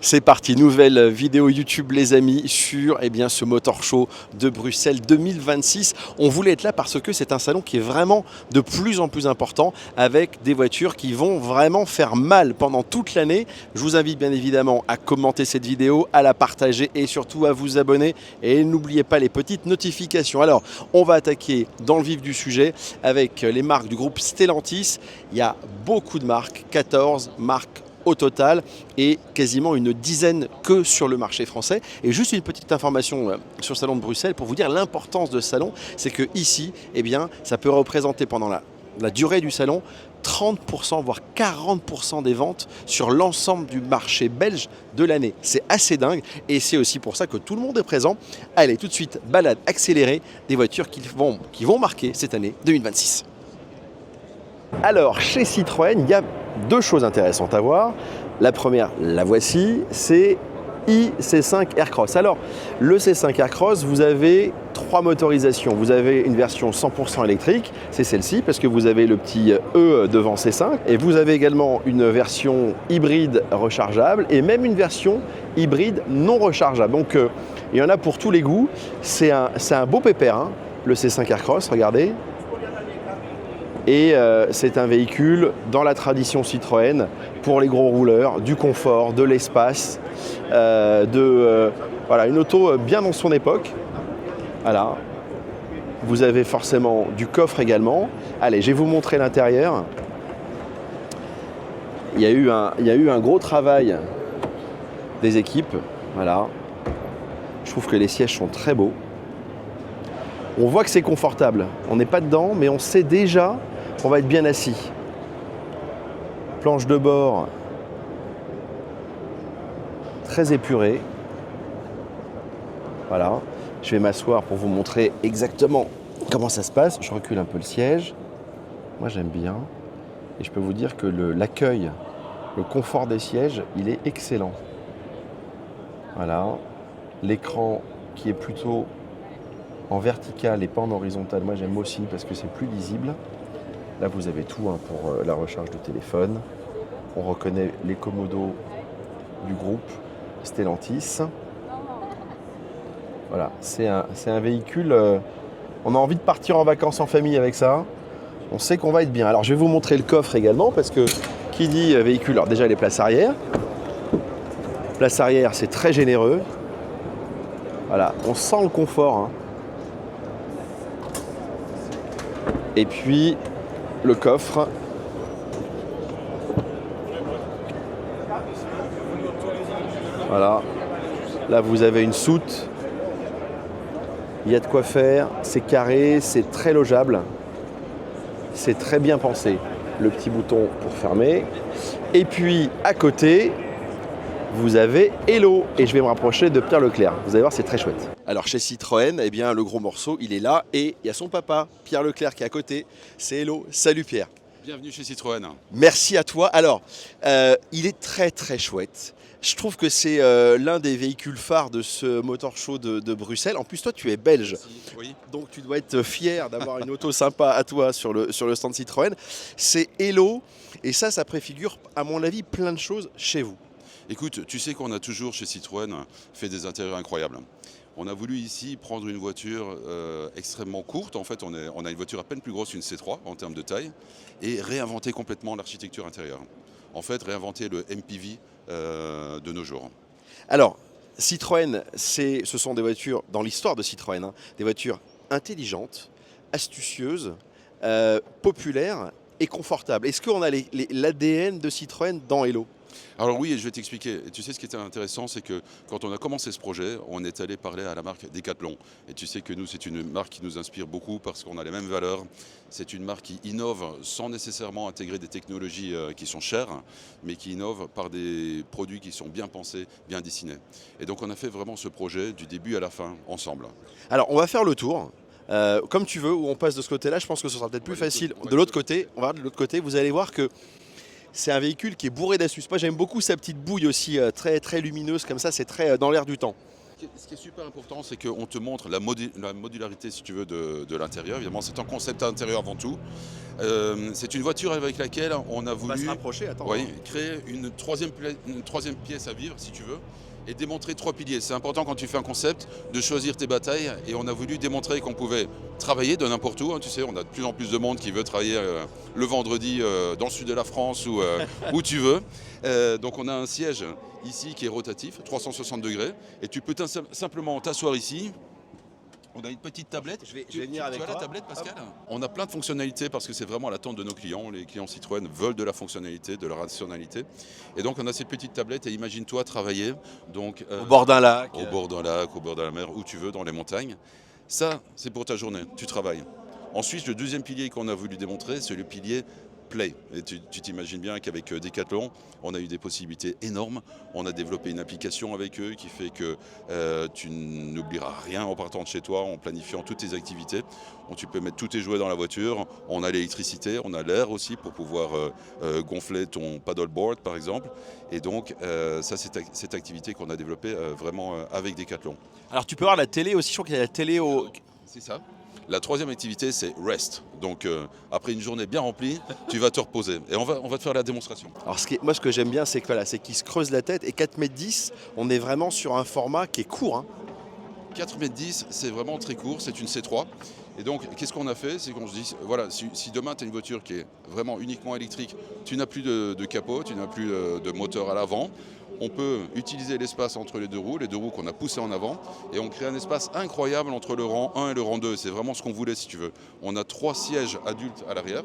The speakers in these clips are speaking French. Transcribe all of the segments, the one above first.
C'est parti, nouvelle vidéo YouTube les amis sur ce Motor Show de Bruxelles 2026. On voulait être là parce que c'est un salon qui est vraiment de plus en plus important avec des voitures qui vont vraiment faire mal pendant toute l'année. Je vous invite bien évidemment à commenter cette vidéo, à la partager et surtout à vous abonner. Et n'oubliez pas les petites notifications. Alors, on va attaquer dans le vif du sujet avec les marques du groupe Stellantis. Il y a beaucoup de marques, 14 marques au total et quasiment une dizaine que sur le marché français. Et juste une petite information sur le salon de Bruxelles pour vous dire l'importance de ce salon, c'est que ici, ça peut représenter pendant la durée du salon 30% voire 40% des ventes sur l'ensemble du marché belge de l'année. C'est assez dingue et c'est aussi pour ça que tout le monde est présent. Allez, tout de suite, balade accélérée des voitures qui vont marquer cette année 2026. Alors, chez Citroën, il y a deux choses intéressantes à voir. La première, la voici, c'est iC5 Aircross. Alors, le C5 Aircross, vous avez trois motorisations. Vous avez une version 100% électrique, c'est celle-ci, parce que vous avez le petit E devant C5. Et vous avez également une version hybride rechargeable et même une version hybride non rechargeable. Donc, il y en a pour tous les goûts. C'est un beau pépère, hein, le C5 Aircross, regardez. Et c'est un véhicule dans la tradition Citroën pour les gros rouleurs, du confort, de l'espace, voilà, une auto bien dans son époque. Voilà. Vous avez forcément du coffre également. Allez, je vais vous montrer l'intérieur. Il y a eu un gros travail des équipes. Voilà. Je trouve que les sièges sont très beaux. On voit que c'est confortable. On n'est pas dedans, mais on sait déjà qu'on va être bien assis. Planche de bord très épurée. Voilà. Je vais m'asseoir pour vous montrer exactement comment ça se passe. Je recule un peu le siège. Moi, j'aime bien. Et je peux vous dire que l'accueil, le confort des sièges, il est excellent. Voilà. L'écran qui est plutôt en vertical et pas en horizontal, moi j'aime aussi parce que c'est plus lisible. Là vous avez tout hein, pour la recharge de téléphone. On reconnaît les commodos du groupe Stellantis. Voilà, c'est un véhicule, on a envie de partir en vacances en famille avec ça. On sait qu'on va être bien. Alors je vais vous montrer le coffre également parce que qui dit véhicule, alors déjà les places arrière. Place arrière c'est très généreux. Voilà, on sent le confort. Hein. Et puis le coffre. Voilà. Là vous avez une soute. Il y a de quoi faire. C'est carré, c'est très logeable. C'est très bien pensé. Le petit bouton pour fermer. Et puis à côté, vous avez Hello. Et je vais me rapprocher de Pierre Leclerc. Vous allez voir, c'est très chouette. Alors chez Citroën, le gros morceau, il est là et il y a son papa, Pierre Leclerc, qui est à côté. C'est Hello. Salut Pierre. Bienvenue chez Citroën. Merci à toi. Alors, il est très très chouette. Je trouve que c'est l'un des véhicules phares de ce Motor Show de Bruxelles. En plus, toi, tu es belge. Oui. Donc, tu dois être fier d'avoir une auto sympa à toi sur le stand Citroën. C'est Hello. Et ça préfigure, à mon avis, plein de choses chez vous. Écoute, tu sais qu'on a toujours chez Citroën fait des intérieurs incroyables. On a voulu ici prendre une voiture extrêmement courte. En fait, on a une voiture à peine plus grosse qu'une C3 en termes de taille et réinventer complètement l'architecture intérieure. En fait, réinventer le MPV de nos jours. Alors, Citroën, ce sont des voitures, dans l'histoire de Citroën, hein, des voitures intelligentes, astucieuses, populaires et confortables. Est-ce qu'on a l'ADN de Citroën dans Hello ? Alors oui, je vais t'expliquer. Tu sais, ce qui était intéressant, c'est que quand on a commencé ce projet, on est allé parler à la marque Decathlon. Et tu sais que nous, c'est une marque qui nous inspire beaucoup parce qu'on a les mêmes valeurs. C'est une marque qui innove sans nécessairement intégrer des technologies qui sont chères, mais qui innove par des produits qui sont bien pensés, bien dessinés. Et donc on a fait vraiment ce projet du début à la fin, ensemble. Alors, on va faire le tour. Comme tu veux, où on passe de ce côté-là, je pense que ce sera peut-être plus facile. De l'autre côté, on va de l'autre côté, vous allez voir que c'est un véhicule qui est bourré d'astuces. Moi, j'aime beaucoup sa petite bouille aussi, très, très lumineuse comme ça, c'est très dans l'air du temps. Ce qui est super important, c'est qu'on te montre la modularité, si tu veux, de l'intérieur. Évidemment, c'est un concept intérieur avant tout. C'est une voiture avec laquelle on a On va se voulu rapprocher, attends. créer une troisième pièce à vivre, si tu veux, et démontrer 3 piliers. C'est important quand tu fais un concept de choisir tes batailles, et on a voulu démontrer qu'on pouvait travailler de n'importe où. Tu sais, on a de plus en plus de monde qui veut travailler le vendredi dans le sud de la France ou où tu veux. Donc on a un siège ici qui est rotatif, 360 degrés, et tu peux simplement t'asseoir ici. On a une petite tablette. Je vais venir avec tu as toi. la tablette, Pascal? On a plein de fonctionnalités parce que c'est vraiment l'attente de nos clients. Les clients Citroën veulent de la fonctionnalité, de la rationalité. Et donc on a cette petite tablette et imagine-toi travailler donc, Au bord d'un lac. au bord d'un lac, au bord de la mer, où tu veux, dans les montagnes. Ça, c'est pour ta journée, tu travailles. Ensuite, le deuxième pilier qu'on a voulu démontrer, c'est le pilier Play. Et tu t'imagines bien qu'avec Decathlon, on a eu des possibilités énormes. On a développé une application avec eux qui fait que tu n'oublieras rien en partant de chez toi, en planifiant toutes tes activités. Donc, tu peux mettre tous tes jouets dans la voiture. On a l'électricité, on a l'air aussi pour pouvoir gonfler ton paddleboard par exemple. Et donc ça, c'est cette activité qu'on a développée vraiment avec Decathlon. Alors tu peux voir la télé aussi, je crois qu'il y a la télé au... C'est ça. La troisième activité, c'est rest. Donc, après une journée bien remplie, tu vas te reposer. Et on va te faire la démonstration. Alors moi ce que j'aime bien c'est que voilà, c'est qu'ils se creusent la tête et 4,10 m, on est vraiment sur un format qui est court. 4,10 m, c'est vraiment très court, c'est une C3. Et donc, qu'est-ce qu'on a fait? C'est qu'on se dit, voilà, si demain tu as une voiture qui est vraiment uniquement électrique, tu n'as plus de capot, tu n'as plus de moteur à l'avant, on peut utiliser l'espace entre les deux roues qu'on a poussées en avant, et on crée un espace incroyable entre le rang 1 et le rang 2. C'est vraiment ce qu'on voulait, si tu veux. On a 3 sièges adultes à l'arrière.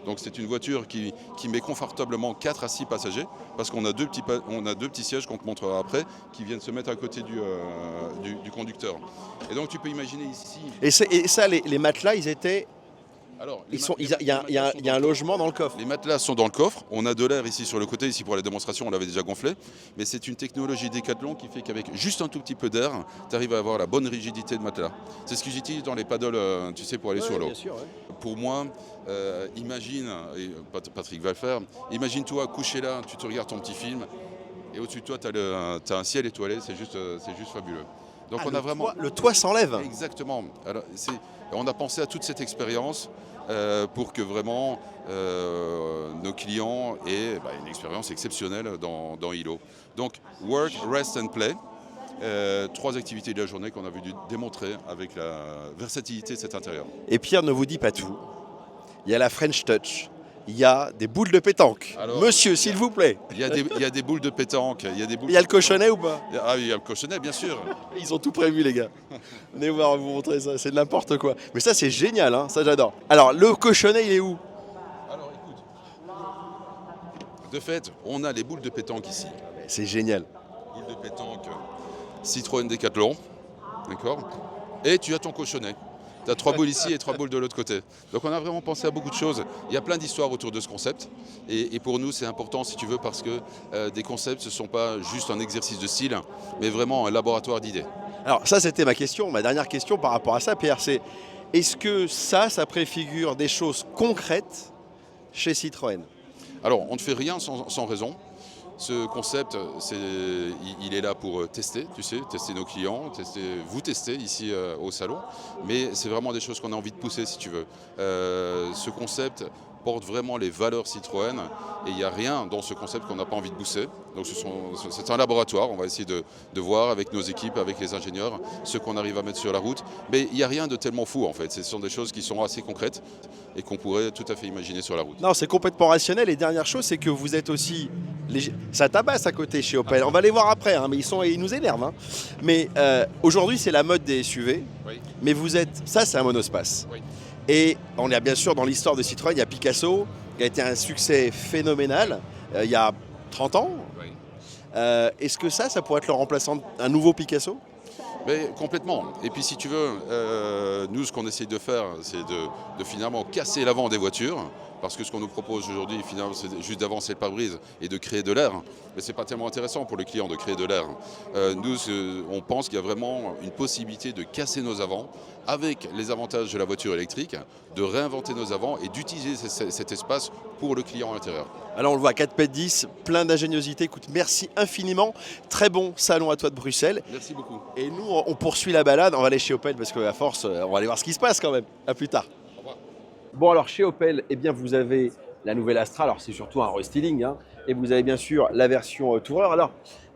Donc c'est une voiture qui met confortablement 4 à 6 passagers, parce qu'on a deux petits sièges qu'on te montrera après, qui viennent se mettre à côté du conducteur. Et donc tu peux imaginer ici... Et ça, les matelas, ils étaient... Alors, Il y a un logement dans le coffre. Les matelas sont dans le coffre. On a de l'air ici sur le côté. Ici pour la démonstration, on l'avait déjà gonflé. Mais c'est une technologie Decathlon qui fait qu'avec juste un tout petit peu d'air, tu arrives à avoir la bonne rigidité de matelas. C'est ce que j'utilise dans les paddles, tu sais, pour aller sur l'eau. Pour moi, imagine, et Patrick va le faire, imagine-toi couché là, tu te regardes ton petit film, et au-dessus de toi, tu as un ciel étoilé. C'est juste fabuleux. Donc on a vraiment... Le toit s'enlève. Exactement. Alors, on a pensé à toute cette expérience pour que vraiment nos clients aient une expérience exceptionnelle dans Hilo. Donc, work, rest and play. 3 activités de la journée qu'on a voulu démontrer avec la versatilité de cet intérieur. Et Pierre ne vous dit pas tout. Il y a la French Touch. Il y a des boules de pétanque. Alors, monsieur, s'il vous plaît. Il y a des boules de pétanque. Il y a le cochonnet ou pas? Ah oui, il y a le cochonnet, bien sûr. Ils ont tout prévu, les gars. Venez voir, vous montrer ça. C'est n'importe quoi. Mais ça, c'est génial. Ça, j'adore. Alors, le cochonnet, il est où? Alors, écoute. De fait, on a les boules de pétanque ici. C'est génial. Boules de pétanque Citroën Decathlon. D'accord. Et tu as ton cochonnet. Tu as 3 boules ici et 3 boules de l'autre côté. Donc on a vraiment pensé à beaucoup de choses. Il y a plein d'histoires autour de ce concept. Et pour nous, c'est important, si tu veux, parce que des concepts, ce ne sont pas juste un exercice de style, mais vraiment un laboratoire d'idées. Alors ça, c'était ma dernière question par rapport à ça, Pierre. C'est est-ce que ça préfigure des choses concrètes chez Citroën? Alors, on ne fait rien sans raison. Ce concept, il est là pour tester, tu sais, tester nos clients, vous tester ici au salon. Mais c'est vraiment des choses qu'on a envie de pousser, si tu veux. Ce concept porte vraiment les valeurs Citroën et il n'y a rien dans ce concept qu'on n'a pas envie de pousser. Donc c'est un laboratoire, on va essayer de voir avec nos équipes, avec les ingénieurs, ce qu'on arrive à mettre sur la route. Mais il n'y a rien de tellement fou en fait, ce sont des choses qui sont assez concrètes et qu'on pourrait tout à fait imaginer sur la route. Non, c'est complètement rationnel et dernière chose, c'est que vous êtes aussi... Ça tabasse à côté chez Opel, on va les voir après, mais ils nous énervent. Mais aujourd'hui c'est la mode des SUV, oui. Mais ça c'est un monospace. Oui. Et on est bien sûr dans l'histoire de Citroën, il y a Picasso, qui a été un succès phénoménal il y a 30 ans. Oui. Est-ce que ça pourrait être le remplaçant d'un nouveau Picasso? Mais complètement. Et puis si tu veux, nous ce qu'on essaye de faire, c'est de finalement casser l'avant des voitures. parce que ce qu'on nous propose aujourd'hui, finalement, c'est juste d'avancer le pare-brise et de créer de l'air. Mais ce n'est pas tellement intéressant pour le client de créer de l'air. Nous, on pense qu'il y a vraiment une possibilité de casser nos avants avec les avantages de la voiture électrique, de réinventer nos avants et d'utiliser cet espace pour le client à l'intérieur. Alors on le voit, 4x10, plein d'ingéniosité. Écoute, merci infiniment. Très bon salon à toi de Bruxelles. Merci beaucoup. Et nous, on poursuit la balade. On va aller chez Opel parce qu'à force, on va aller voir ce qui se passe quand même. À plus tard. Au revoir. Bon, alors chez Opel, eh bien, vous avez la nouvelle Astra. Alors c'est surtout un restyling, hein. Et vous avez bien sûr la version Tourer. Alors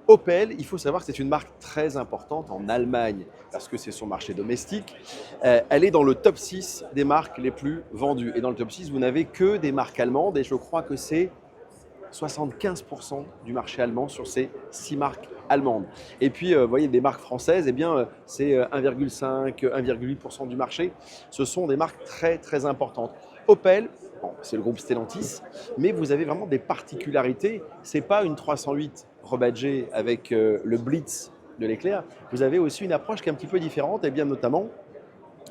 Opel, il faut savoir que c'est une marque très importante en Allemagne parce que c'est son marché domestique. Elle est dans le top 6 des marques les plus vendues. Et dans le top 6, vous n'avez que des marques allemandes. Et je crois que c'est 75% du marché allemand sur ces 6 marques allemandes. Et puis, vous voyez, des marques françaises, eh bien, c'est 1,5, 1,8% du marché. Ce sont des marques très, très importantes. Opel, bon, c'est le groupe Stellantis, mais vous avez vraiment des particularités. Ce n'est pas une 308 rebadgée avec le Blitz de l'éclair. Vous avez aussi une approche qui est un petit peu différente, et bien notamment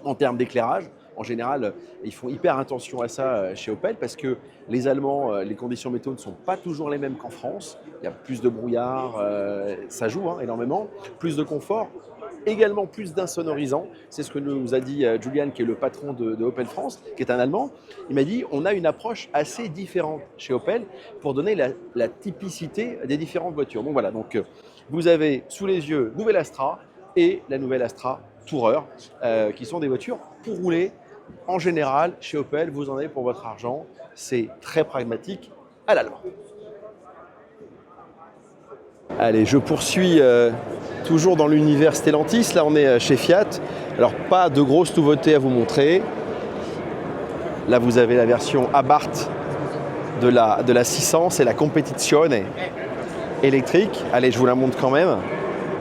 en termes d'éclairage. En général, ils font hyper attention à ça chez Opel parce que les Allemands, les conditions météo ne sont pas toujours les mêmes qu'en France. Il y a plus de brouillard, ça joue énormément, plus de confort, également plus d'insonorisants. C'est ce que nous a dit Julian, qui est le patron de Opel France, qui est un Allemand. Il m'a dit on a une approche assez différente chez Opel pour donner la typicité des différentes voitures. Donc voilà, donc, vous avez sous les yeux nouvelle Astra et la nouvelle Astra Tourer, qui sont des voitures pour rouler. En général, chez Opel, vous en avez pour votre argent. C'est très pragmatique à l'allemand. Allez, je poursuis toujours dans l'univers Stellantis. Là, on est chez Fiat. Alors, pas de grosses nouveautés à vous montrer. Là, vous avez la version Abarth de la 600. C'est la Competizione électrique. Allez, je vous la montre quand même.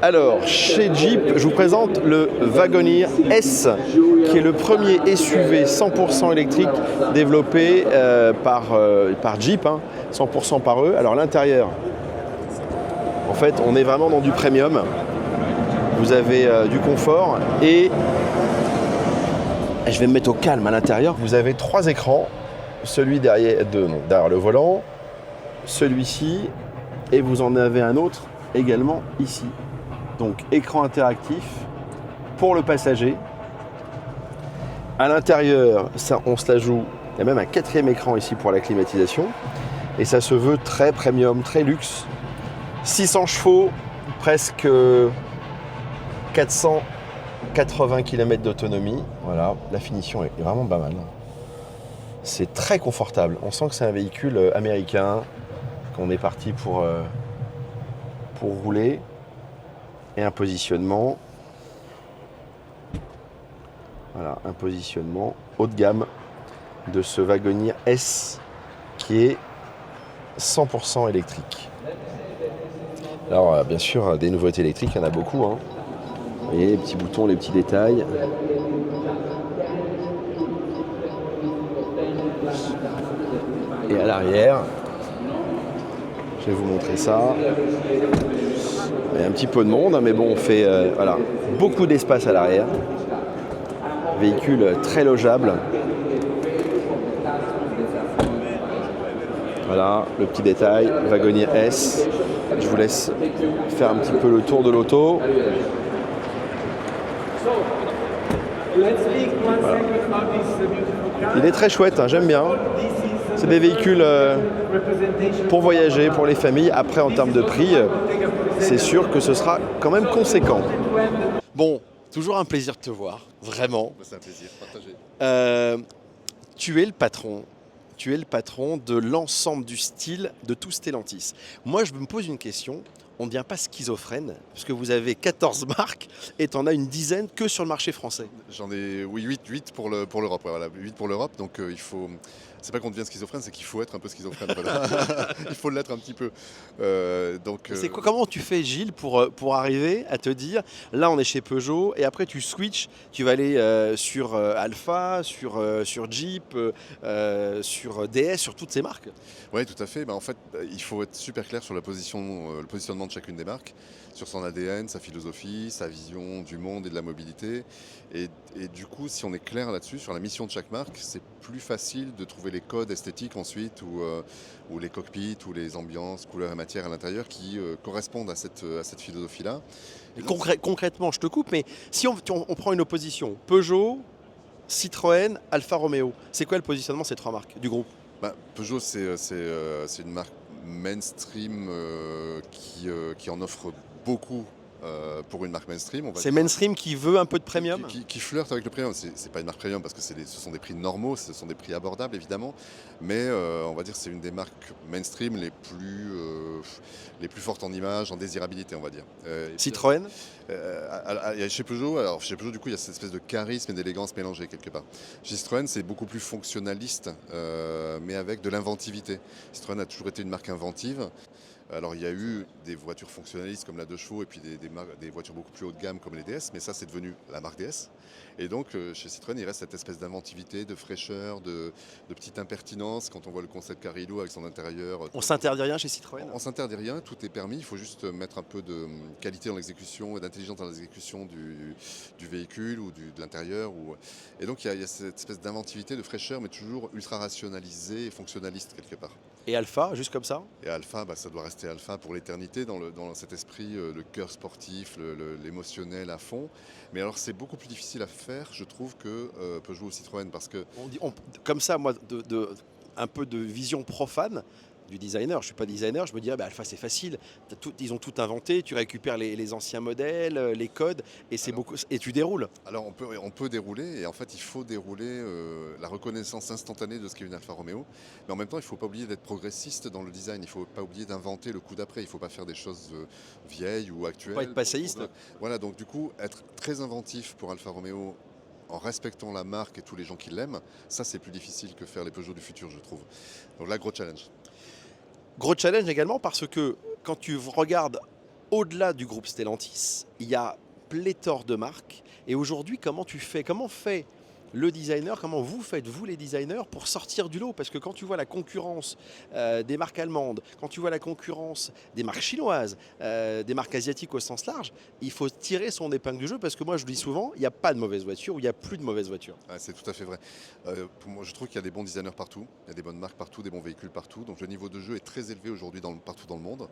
Alors, chez Jeep, je vous présente le Wagoneer S, qui est le premier SUV 100% électrique développé par Jeep, 100% par eux. Alors, l'intérieur, en fait, on est vraiment dans du premium. Vous avez du confort et je vais me mettre au calme à l'intérieur. Vous avez 3 écrans, celui derrière le volant, celui-ci, et vous en avez un autre également ici. Donc écran interactif pour le passager. À l'intérieur, ça, on se la joue. Il y a même un 4e écran ici pour la climatisation. Et ça se veut très premium, très luxe. 600 chevaux, presque 480 km d'autonomie. Voilà, la finition est vraiment pas mal. C'est très confortable. On sent que c'est un véhicule américain, qu'on est parti pour rouler. Et un positionnement, voilà, un positionnement haut de gamme de ce Wagoneer S qui est 100% électrique. Alors bien sûr, des nouveautés électriques, il y en a beaucoup. Vous voyez, les petits boutons, les petits détails. Et à l'arrière, je vais vous montrer ça. Il y a un petit peu de monde, mais bon, on fait voilà, beaucoup d'espace à l'arrière. Véhicule très logeable. Voilà, le petit détail, Wagoneer S. Je vous laisse faire un petit peu le tour de l'auto. Voilà. Il est très chouette, j'aime bien. C'est des véhicules pour voyager, pour les familles. Après, en termes de prix, c'est sûr que ce sera quand même conséquent. Bon, toujours un plaisir de te voir, vraiment. C'est un plaisir, partagé. Tu es le patron. Tu es le patron de l'ensemble du style de tout Stellantis. Moi, je me pose une question. On ne devient pas schizophrène, parce que vous avez 14 marques et tu en as une dizaine que sur le marché français. J'en ai, oui, 8 pour l'Europe. Voilà, 8 pour l'Europe, donc il faut... C'est pas qu'on devient schizophrène, c'est qu'il faut être un peu schizophrène. Voilà. Il faut l'être un petit peu. C'est quoi, comment tu fais, Gilles, pour arriver à te dire, là on est chez Peugeot, et après tu switches, tu vas aller sur Alpha, sur Jeep, sur DS, sur toutes ces marques? Oui, tout à fait. En fait, il faut être super clair sur le positionnement de chacune des marques, sur son ADN, sa philosophie, sa vision du monde et de la mobilité. Et du coup, si on est clair là-dessus, sur la mission de chaque marque, c'est plus facile de trouver les codes esthétiques ensuite, ou les cockpits, ou les ambiances, couleurs et matières à l'intérieur qui correspondent à cette philosophie-là. Et concrètement, je te coupe, mais si on prend une opposition, Peugeot, Citroën, Alfa Romeo, c'est quoi le positionnement de ces trois marques du groupe? Peugeot, c'est une marque mainstream qui en offre beaucoup pour une marque mainstream. C'est mainstream qui veut un peu de premium? Qui flirte avec le premium. C'est pas une marque premium parce que ce sont des prix normaux, ce sont des prix abordables évidemment, mais on va dire que c'est une des marques mainstream les plus fortes en image, en désirabilité, on va dire. Citroën? Chez Peugeot, du coup, il y a cette espèce de charisme et d'élégance mélangée quelque part. Chez Citroën, c'est beaucoup plus fonctionnaliste, mais avec de l'inventivité. Citroën a toujours été une marque inventive. Alors il y a eu des voitures fonctionnalistes comme la 2 chevaux et puis des voitures beaucoup plus haut de gamme comme les DS, mais ça c'est devenu la marque DS. Et donc chez Citroën il reste cette espèce d'inventivité, de fraîcheur, de petite impertinence quand on voit le concept Carillo avec son intérieur. On s'interdit rien chez Citroën? On s'interdit rien, tout est permis, il faut juste mettre un peu de qualité dans l'exécution et d'intelligence dans l'exécution du véhicule ou de l'intérieur. Et donc il y a cette espèce d'inventivité, de fraîcheur, mais toujours ultra rationalisée et fonctionnaliste quelque part. Et Alfa, juste comme ça? Et Alfa, ça doit rester Alfa pour l'éternité, dans cet esprit, le cœur sportif, l'émotionnel à fond. Mais alors c'est beaucoup plus difficile à faire, je trouve, que Peugeot ou Citroën, parce que... Comme ça, moi, un peu de vision profane du designer. Je suis pas designer, je me dis Alfa c'est facile, ils ont tout inventé, tu récupères les anciens modèles, les codes et tu déroules. Alors on peut dérouler, et en fait il faut dérouler la reconnaissance instantanée de ce qu'est une Alfa Romeo, mais en même temps il ne faut pas oublier d'être progressiste dans le design, il ne faut pas oublier d'inventer le coup d'après, il ne faut pas faire des choses vieilles ou actuelles. Pas être passéiste. Voilà, donc du coup être très inventif pour Alfa Romeo en respectant la marque et tous les gens qui l'aiment, ça c'est plus difficile que faire les Peugeot du futur, je trouve. Donc là, gros challenge. Gros challenge également parce que quand tu regardes au-delà du groupe Stellantis, il y a pléthore de marques. Et aujourd'hui, comment fait le designer, comment vous faites, vous les designers, pour sortir du lot? Parce que quand tu vois la concurrence des marques allemandes, quand tu vois la concurrence des marques chinoises, des marques asiatiques au sens large, il faut tirer son épingle du jeu, parce que moi je dis souvent, il n'y a pas de mauvaise voiture ou il n'y a plus de mauvaise voiture. Ouais, c'est tout à fait vrai. Pour moi, je trouve qu'il y a des bons designers partout, il y a des bonnes marques partout, des bons véhicules partout. Donc le niveau de jeu est très élevé aujourd'hui partout dans le monde.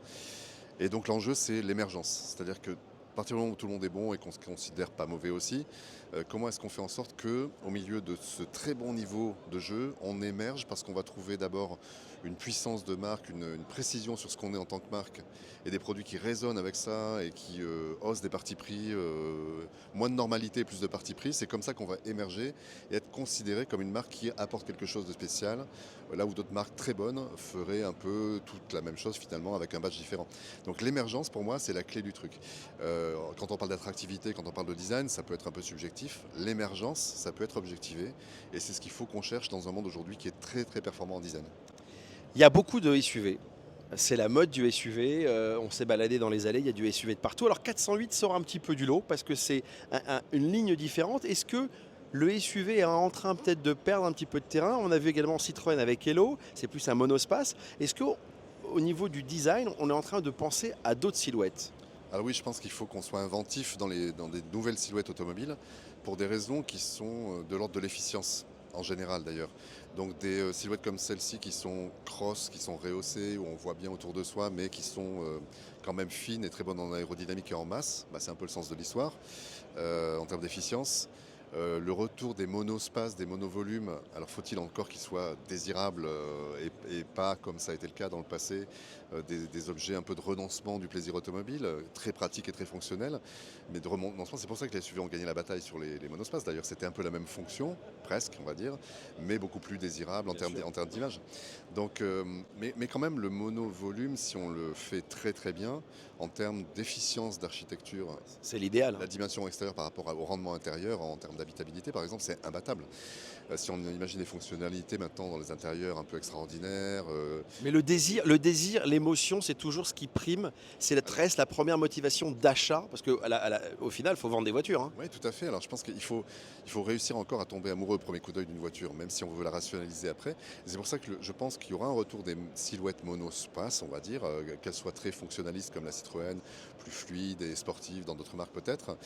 Et donc l'enjeu, c'est l'émergence. C'est-à-dire que à partir du moment où tout le monde est bon et qu'on se considère pas mauvais aussi, comment est-ce qu'on fait en sorte qu'au milieu de ce très bon niveau de jeu, on émerge, parce qu'on va trouver d'abord une puissance de marque, une précision sur ce qu'on est en tant que marque, et des produits qui résonnent avec ça et qui osent des partis pris, moins de normalité, plus de partis pris. C'est comme ça qu'on va émerger et être considéré comme une marque qui apporte quelque chose de spécial, là où d'autres marques très bonnes feraient un peu toute la même chose finalement avec un badge différent. Donc l'émergence, pour moi, c'est la clé du truc. Quand on parle d'attractivité, quand on parle de design, ça peut être un peu subjectif. L'émergence, ça peut être objectivé. Et c'est ce qu'il faut qu'on cherche dans un monde aujourd'hui qui est très très performant en design. Il y a beaucoup de SUV. C'est la mode du SUV. On s'est baladé dans les allées, il y a du SUV de partout. Alors 408 sort un petit peu du lot parce que c'est une ligne différente. Est-ce que le SUV est en train peut-être de perdre un petit peu de terrain? On a vu également Citroën avec Hello, c'est plus un monospace. Est-ce qu'au niveau du design, on est en train de penser à d'autres silhouettes? Alors oui, je pense qu'il faut qu'on soit inventif dans des nouvelles silhouettes automobiles pour des raisons qui sont de l'ordre de l'efficience, en général d'ailleurs. Donc des silhouettes comme celle-ci qui sont cross, qui sont rehaussées, où on voit bien autour de soi, mais qui sont quand même fines et très bonnes en aérodynamique et en masse. C'est un peu le sens de l'histoire en termes d'efficience. Le retour des monospaces, des monovolumes, alors faut-il encore qu'ils soient désirables et pas, comme ça a été le cas dans le passé, des objets un peu de renoncement du plaisir automobile, très pratiques et très fonctionnels, mais de renoncement. C'est pour ça que les SUV ont gagné la bataille sur les monospaces. D'ailleurs, c'était un peu la même fonction, presque, on va dire, mais beaucoup plus désirable en termes d'image. Donc, mais quand même, le monovolume, si on le fait très très bien, en termes d'efficience d'architecture, c'est l'idéal. La dimension extérieure par rapport au rendement intérieur, en termes d'habitabilité par exemple, c'est imbattable. Si on imagine les fonctionnalités maintenant dans les intérieurs un peu extraordinaires. Mais le désir, l'émotion, c'est toujours ce qui prime. Reste la première motivation d'achat, parce qu'au final, il faut vendre des voitures. Hein. Oui, tout à fait. Alors je pense qu'il faut réussir encore à tomber amoureux au premier coup d'œil d'une voiture, même si on veut la rationaliser après. Et c'est pour ça que je pense qu'il y aura un retour des silhouettes monospace, on va dire, qu'elles soient très fonctionnalistes comme la Citroën, plus fluides et sportives dans d'autres marques peut-être.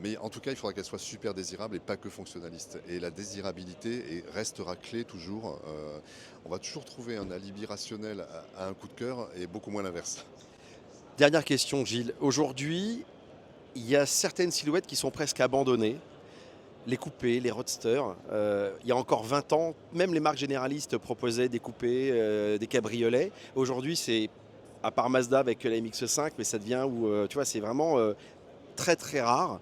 Mais en tout cas, il faudra qu'elles soient super désirables et pas que fonctionnaliste. Et la désirabilité restera clé toujours. On va toujours trouver un alibi rationnel à un coup de cœur et beaucoup moins l'inverse. Dernière question, Gilles. Aujourd'hui, il y a certaines silhouettes qui sont presque abandonnées. Les coupés, les roadsters. Il y a encore 20 ans, même les marques généralistes proposaient des coupés, des cabriolets. Aujourd'hui, c'est, à part Mazda avec la MX-5, mais ça devient où, tu vois, c'est vraiment très très rare.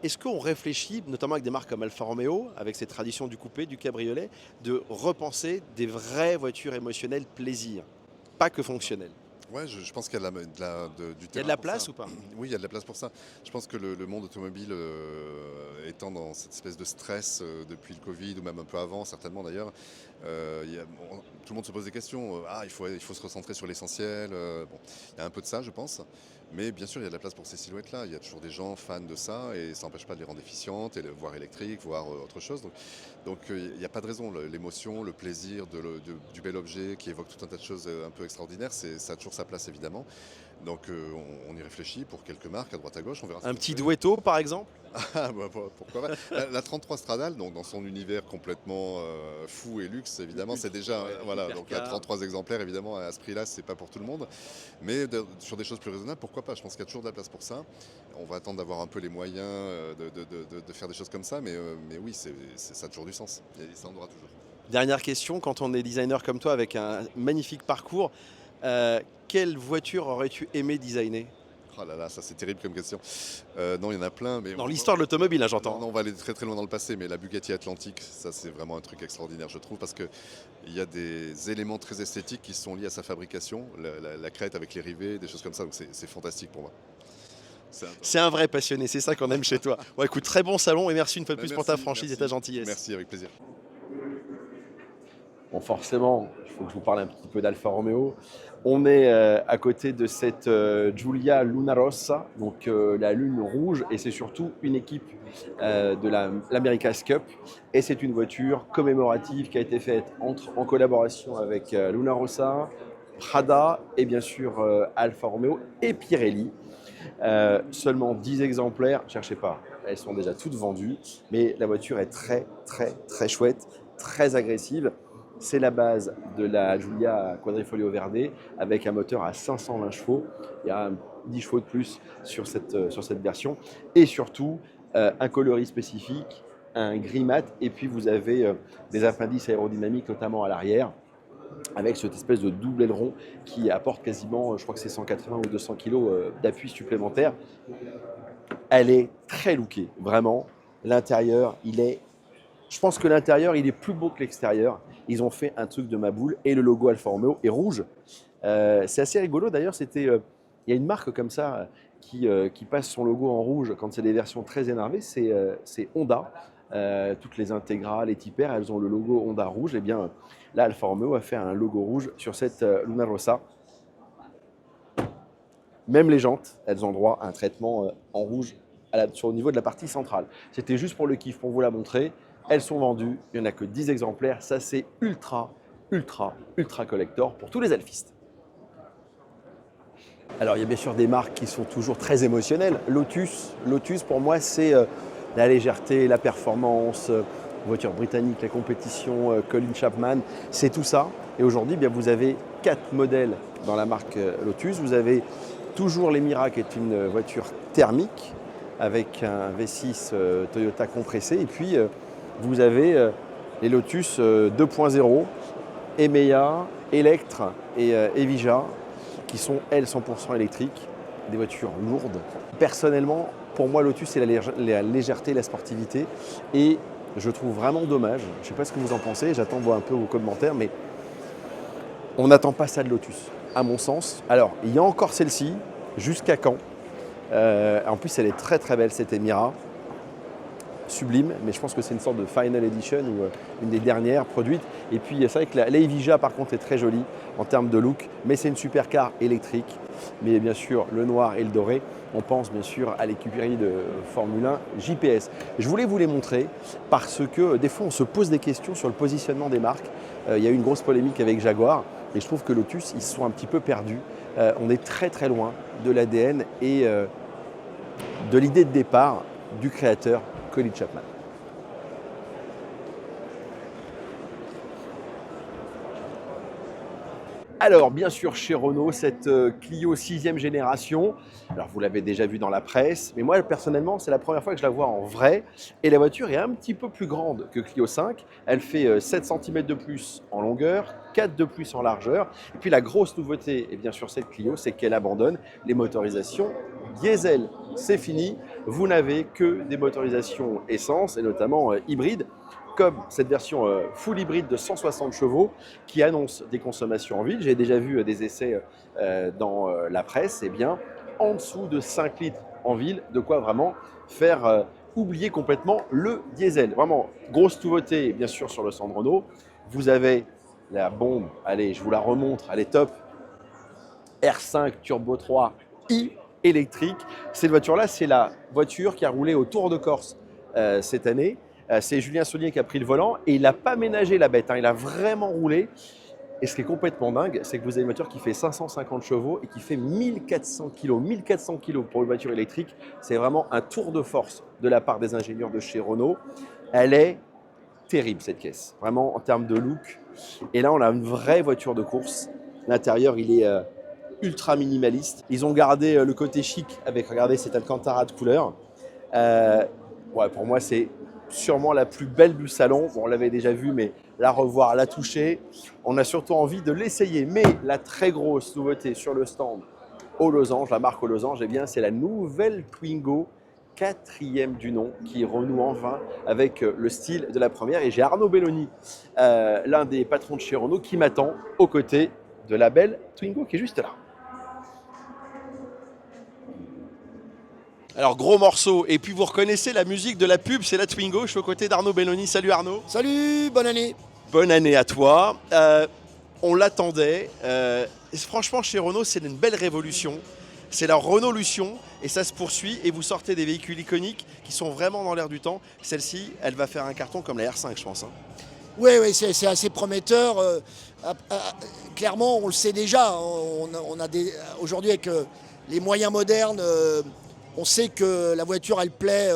Est-ce qu'on réfléchit, notamment avec des marques comme Alfa Romeo, avec cette tradition du coupé, du cabriolet, de repenser des vraies voitures émotionnelles plaisir, pas que fonctionnelles? Ouais, je pense qu'il y a du Il y a terrain de la pour place ça. ou pas? Oui, il y a de la place pour ça. Je pense que le monde automobile étant dans cette espèce de stress depuis le Covid ou même un peu avant, certainement d'ailleurs, tout le monde se pose des questions. Il faut se recentrer sur l'essentiel. Bon, il y a un peu de ça, je pense. Mais bien sûr, il y a de la place pour ces silhouettes-là. Il y a toujours des gens fans de ça et ça n'empêche pas de les rendre efficientes, voire électriques, voire autre chose. Donc, il n'y a pas de raison. L'émotion, le plaisir du bel objet qui évoque tout un tas de choses un peu extraordinaires, ça a toujours sa place évidemment. Donc on y réfléchit pour quelques marques à droite à gauche. On verra ce Un qu'on petit fait. Duetto, par exemple? Ah, bah, pourquoi pas. La 33 Stradale, donc dans son univers complètement fou et luxe, évidemment, c'est déjà voilà. Donc la 33 exemplaires, évidemment, à ce prix-là, c'est pas pour tout le monde. Mais sur des choses plus raisonnables, pourquoi pas. Je pense qu'il y a toujours de la place pour ça. On va attendre d'avoir un peu les moyens de faire des choses comme ça, mais oui, ça a toujours du sens. Et ça en aura toujours. Dernière question, quand on est designer comme toi avec un magnifique parcours, quelle voiture aurais-tu aimé designer? Oh là là, ça c'est terrible comme question. Non, il y en a plein. Mais Dans l'histoire de l'automobile, hein, j'entends. Non, on va aller très très loin dans le passé, mais la Bugatti Atlantique, ça c'est vraiment un truc extraordinaire, je trouve, parce qu'il y a des éléments très esthétiques qui sont liés à sa fabrication, la crête avec les rivets, des choses comme ça, donc c'est fantastique pour moi. C'est un vrai passionné, c'est ça qu'on aime chez toi. Bon, écoute, très bon salon et merci une fois de plus pour ta franchise et ta gentillesse. Merci, avec plaisir. Bon, forcément, il faut que je vous parle un petit peu d'Alfa Romeo. On est à côté de cette Giulia Luna Rossa, donc la lune rouge, et c'est surtout une équipe de l'America's Cup. Et c'est une voiture commémorative qui a été faite en collaboration avec Luna Rossa, Prada et bien sûr Alfa Romeo et Pirelli. Seulement 10 exemplaires, cherchez pas, elles sont déjà toutes vendues, mais la voiture est très très très chouette, très agressive. C'est la base de la Giulia Quadrifoglio Verde avec un moteur à 520 chevaux. Il y a 10 chevaux de plus sur cette version. Et surtout, un coloris spécifique, un gris mat. Et puis, vous avez des appendices aérodynamiques, notamment à l'arrière, avec cette espèce de double aileron qui apporte quasiment, je crois que c'est 180 ou 200 kg d'appui supplémentaire. Elle est très lookée, vraiment. L'intérieur, je pense que l'intérieur, il est plus beau que l'extérieur. Ils ont fait un truc de ma boule et le logo Alfa Romeo est rouge. C'est assez rigolo d'ailleurs. Il y a une marque comme ça qui passe son logo en rouge quand c'est des versions très énervées. C'est Honda. Toutes les Integra, les Typer, elles ont le logo Honda rouge. Et bien là, Alfa Romeo a fait un logo rouge sur cette Luna Rossa. Même les jantes, elles ont droit à un traitement en rouge sur le niveau de la partie centrale. C'était juste pour le kiff, pour vous la montrer. Elles sont vendues, il n'y en a que 10 exemplaires. Ça, c'est ultra, ultra, ultra collector pour tous les alfistes. Alors, il y a bien sûr des marques qui sont toujours très émotionnelles. Lotus, pour moi, c'est la légèreté, la performance, voiture britannique, la compétition, Colin Chapman, c'est tout ça. Et aujourd'hui, bien, vous avez 4 modèles dans la marque Lotus. Vous avez toujours l'Emira, qui est une voiture thermique avec un V6 Toyota compressé. Et puis, vous avez les Lotus 2.0, Emeya, Electre et Evija, qui sont, elles, 100% électriques, des voitures lourdes. Personnellement, pour moi, Lotus, c'est la légèreté, la sportivité. Et je trouve vraiment dommage, je ne sais pas ce que vous en pensez, j'attends de voir un peu vos commentaires, mais on n'attend pas ça de Lotus, à mon sens. Alors, il y a encore celle-ci, jusqu'à quand? En plus, elle est très très belle, cette Emira. Sublime, mais je pense que c'est une sorte de Final Edition ou une des dernières produites. Et puis c'est vrai que la Evija par contre est très jolie en termes de look, mais c'est une supercar électrique. Mais bien sûr le noir et le doré, on pense bien sûr à l'écurie de Formule 1 JPS. Je voulais vous les montrer parce que des fois on se pose des questions sur le positionnement des marques. Il y a eu une grosse polémique avec Jaguar et je trouve que Lotus, ils se sont un petit peu perdus. On est très très loin de l'ADN et de l'idée de départ du créateur Colin Chapman. Alors, bien sûr, chez Renault, cette Clio 6e génération, alors vous l'avez déjà vue dans la presse, mais moi, personnellement, c'est la première fois que je la vois en vrai. Et la voiture est un petit peu plus grande que Clio 5. Elle fait 7 cm de plus en longueur, 4 de plus en largeur. Et puis la grosse nouveauté, et bien sûr, cette Clio, c'est qu'elle abandonne les motorisations diesel. C'est fini, vous n'avez que des motorisations essence, et notamment hybrides, comme cette version full hybride de 160 chevaux qui annonce des consommations en ville. J'ai déjà vu des essais dans la presse, et bien en dessous de 5 litres en ville, de quoi vraiment faire oublier complètement le diesel. Vraiment, grosse nouveauté, bien sûr, sur le stand Renault. Vous avez la bombe, allez, je vous la remontre, elle est top, R5 Turbo 3 i électrique. Cette voiture-là, c'est la voiture qui a roulé au Tour de Corse cette année. C'est Julien Saulnier qui a pris le volant et il n'a pas ménagé la bête, hein, il a vraiment roulé. Et ce qui est complètement dingue, c'est que vous avez une voiture qui fait 550 chevaux et qui fait 1400 kg. 1400 kg pour une voiture électrique, c'est vraiment un tour de force de la part des ingénieurs de chez Renault. Elle est terrible cette caisse, vraiment en termes de look. Et là, on a une vraie voiture de course. L'intérieur, il est ultra minimaliste. Ils ont gardé le côté chic avec, regardez, cette Alcantara de couleur. Ouais, pour moi, c'est sûrement la plus belle du salon. Bon, on l'avait déjà vue, mais la revoir, la toucher, on a surtout envie de l'essayer. Mais la très grosse nouveauté sur le stand au losange, la marque au losange, eh bien, c'est la nouvelle Twingo, 4e du nom, qui renoue enfin avec le style de la première. Et j'ai Arnaud Belloni, l'un des patrons de chez Renault, qui m'attend aux côtés de la belle Twingo qui est juste là. Alors, gros morceau, et puis vous reconnaissez la musique de la pub, c'est la Twingo. Je suis aux côtés d'Arnaud Belloni. Salut Arnaud. Salut, bonne année. Bonne année à toi. On l'attendait. Franchement, chez Renault, c'est une belle révolution. C'est la Renault-lution et ça se poursuit. Et vous sortez des véhicules iconiques qui sont vraiment dans l'air du temps. Celle-ci, elle va faire un carton comme la R5, je pense. Hein. Oui, c'est assez prometteur. Clairement, on le sait déjà. Aujourd'hui, avec les moyens modernes, on sait que la voiture, elle plaît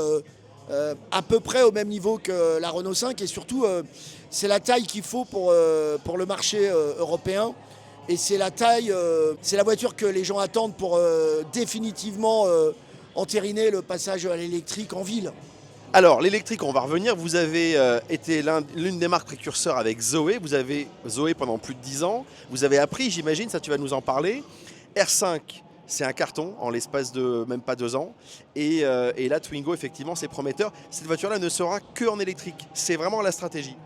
à peu près au même niveau que la Renault 5. Et surtout, c'est la taille qu'il faut pour le marché européen. Et c'est la taille, c'est la voiture que les gens attendent pour définitivement entériner le passage à l'électrique en ville. Alors, l'électrique, on va revenir. Vous avez été l'une des marques précurseurs avec Zoé. Vous avez Zoé pendant plus de 10 ans. Vous avez appris, j'imagine, ça tu vas nous en parler. R5, c'est un carton en l'espace de même pas 2 ans. Et là, Twingo, effectivement, c'est prometteur. Cette voiture-là ne sera qu'en électrique. C'est vraiment la stratégie.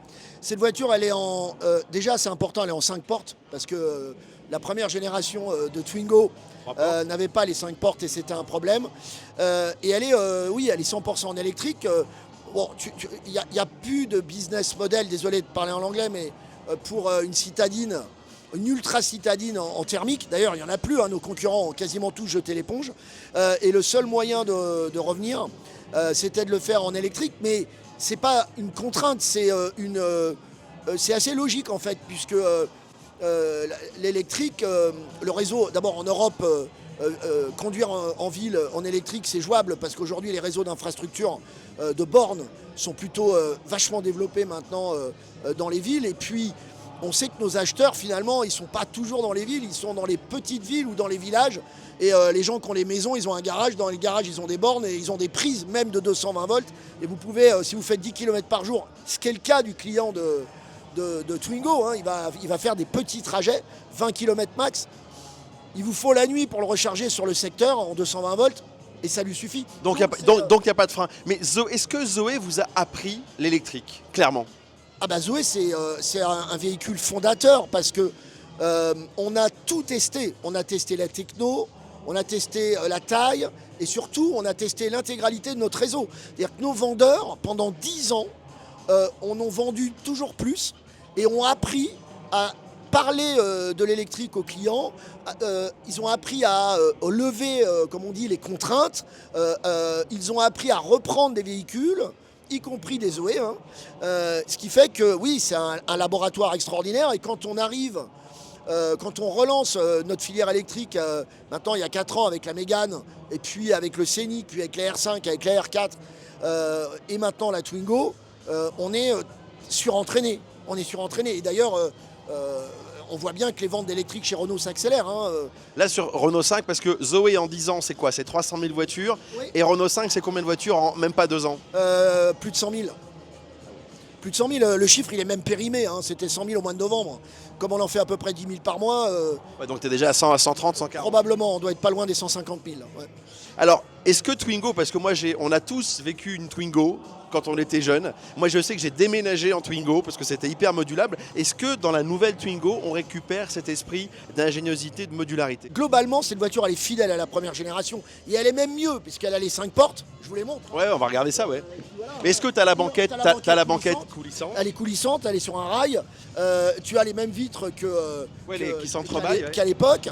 Cette voiture, elle est en. Déjà, c'est important, elle est en 5 portes parce que la première génération de Twingo n'avait pas les 5 portes et c'était un problème. Et elle est, oui, elle est 100% en électrique. Bon, il n'y a plus de business model, désolé de parler en anglais, mais pour une citadine, une ultra citadine en thermique. D'ailleurs, il n'y en a plus, hein, nos concurrents ont quasiment tous jeté l'éponge. Et le seul moyen de revenir, c'était de le faire en électrique. Mais c'est pas une contrainte, c'est assez logique en fait, puisque l'électrique, le réseau, d'abord en Europe, conduire en ville en électrique, c'est jouable parce qu'aujourd'hui les réseaux d'infrastructures de bornes sont plutôt vachement développés maintenant dans les villes. Et puis on sait que nos acheteurs finalement ils sont pas toujours dans les villes, ils sont dans les petites villes ou dans les villages. Et les gens qui ont les maisons, ils ont un garage. Dans les garages, ils ont des bornes et ils ont des prises même de 220 volts. Et vous pouvez, si vous faites 10 km par jour, ce qui est le cas du client de Twingo, hein, il va faire des petits trajets, 20 km max. Il vous faut la nuit pour le recharger sur le secteur en 220 volts et ça lui suffit. Donc il n'y a pas de frein. Mais est-ce que Zoé vous a appris l'électrique, clairement? Ah bah Zoé, c'est un véhicule fondateur parce que on a tout testé. On a testé la techno, on a testé la taille et surtout on a testé l'intégralité de notre réseau. C'est-à-dire que nos vendeurs, pendant 10 ans, en ont vendu toujours plus et ont appris à parler de l'électrique aux clients. Ils ont appris à lever, comme on dit, les contraintes. Ils ont appris à reprendre des véhicules, y compris des Zoé. Hein. Ce qui fait que oui, c'est un laboratoire extraordinaire et quand on arrive... quand on relance notre filière électrique, maintenant il y a 4 ans avec la Mégane, et puis avec le Scénic, puis avec la R5, avec la R4, et maintenant la Twingo, on est surentraîné. On est surentraîné. Et d'ailleurs, on voit bien que les ventes d'électriques chez Renault s'accélèrent. Hein. Là sur Renault 5, parce que Zoé en 10 ans c'est quoi? C'est 300 000 voitures. Oui. Et Renault 5 c'est combien de voitures en même pas 2 ans? Plus de 100 000. Plus de 100 000, le chiffre il est même périmé, hein. C'était 100 000 au mois de novembre. Comme on en fait à peu près 10 000 par mois, Ouais, donc tu es déjà à 100, à 130, 140. probablement on doit être pas loin des 150 000. Ouais. Alors, est-ce que Twingo, parce que moi on a tous vécu une Twingo quand on était jeune. Moi je sais que j'ai déménagé en Twingo parce que c'était hyper modulable. Est-ce que dans la nouvelle Twingo on récupère cet esprit d'ingéniosité, de modularité? Globalement, cette voiture elle est fidèle à la première génération. Et elle est même mieux, puisqu'elle a les 5 portes, je vous les montre. Ouais, on va regarder ça, ouais. Et puis voilà. Mais est-ce que tu as la banquette, t'as la banquette coulissante? Elle est coulissante, elle est sur un rail. Tu as les mêmes vitres Ouais, qui s'entrebâillent, qu'à l'époque.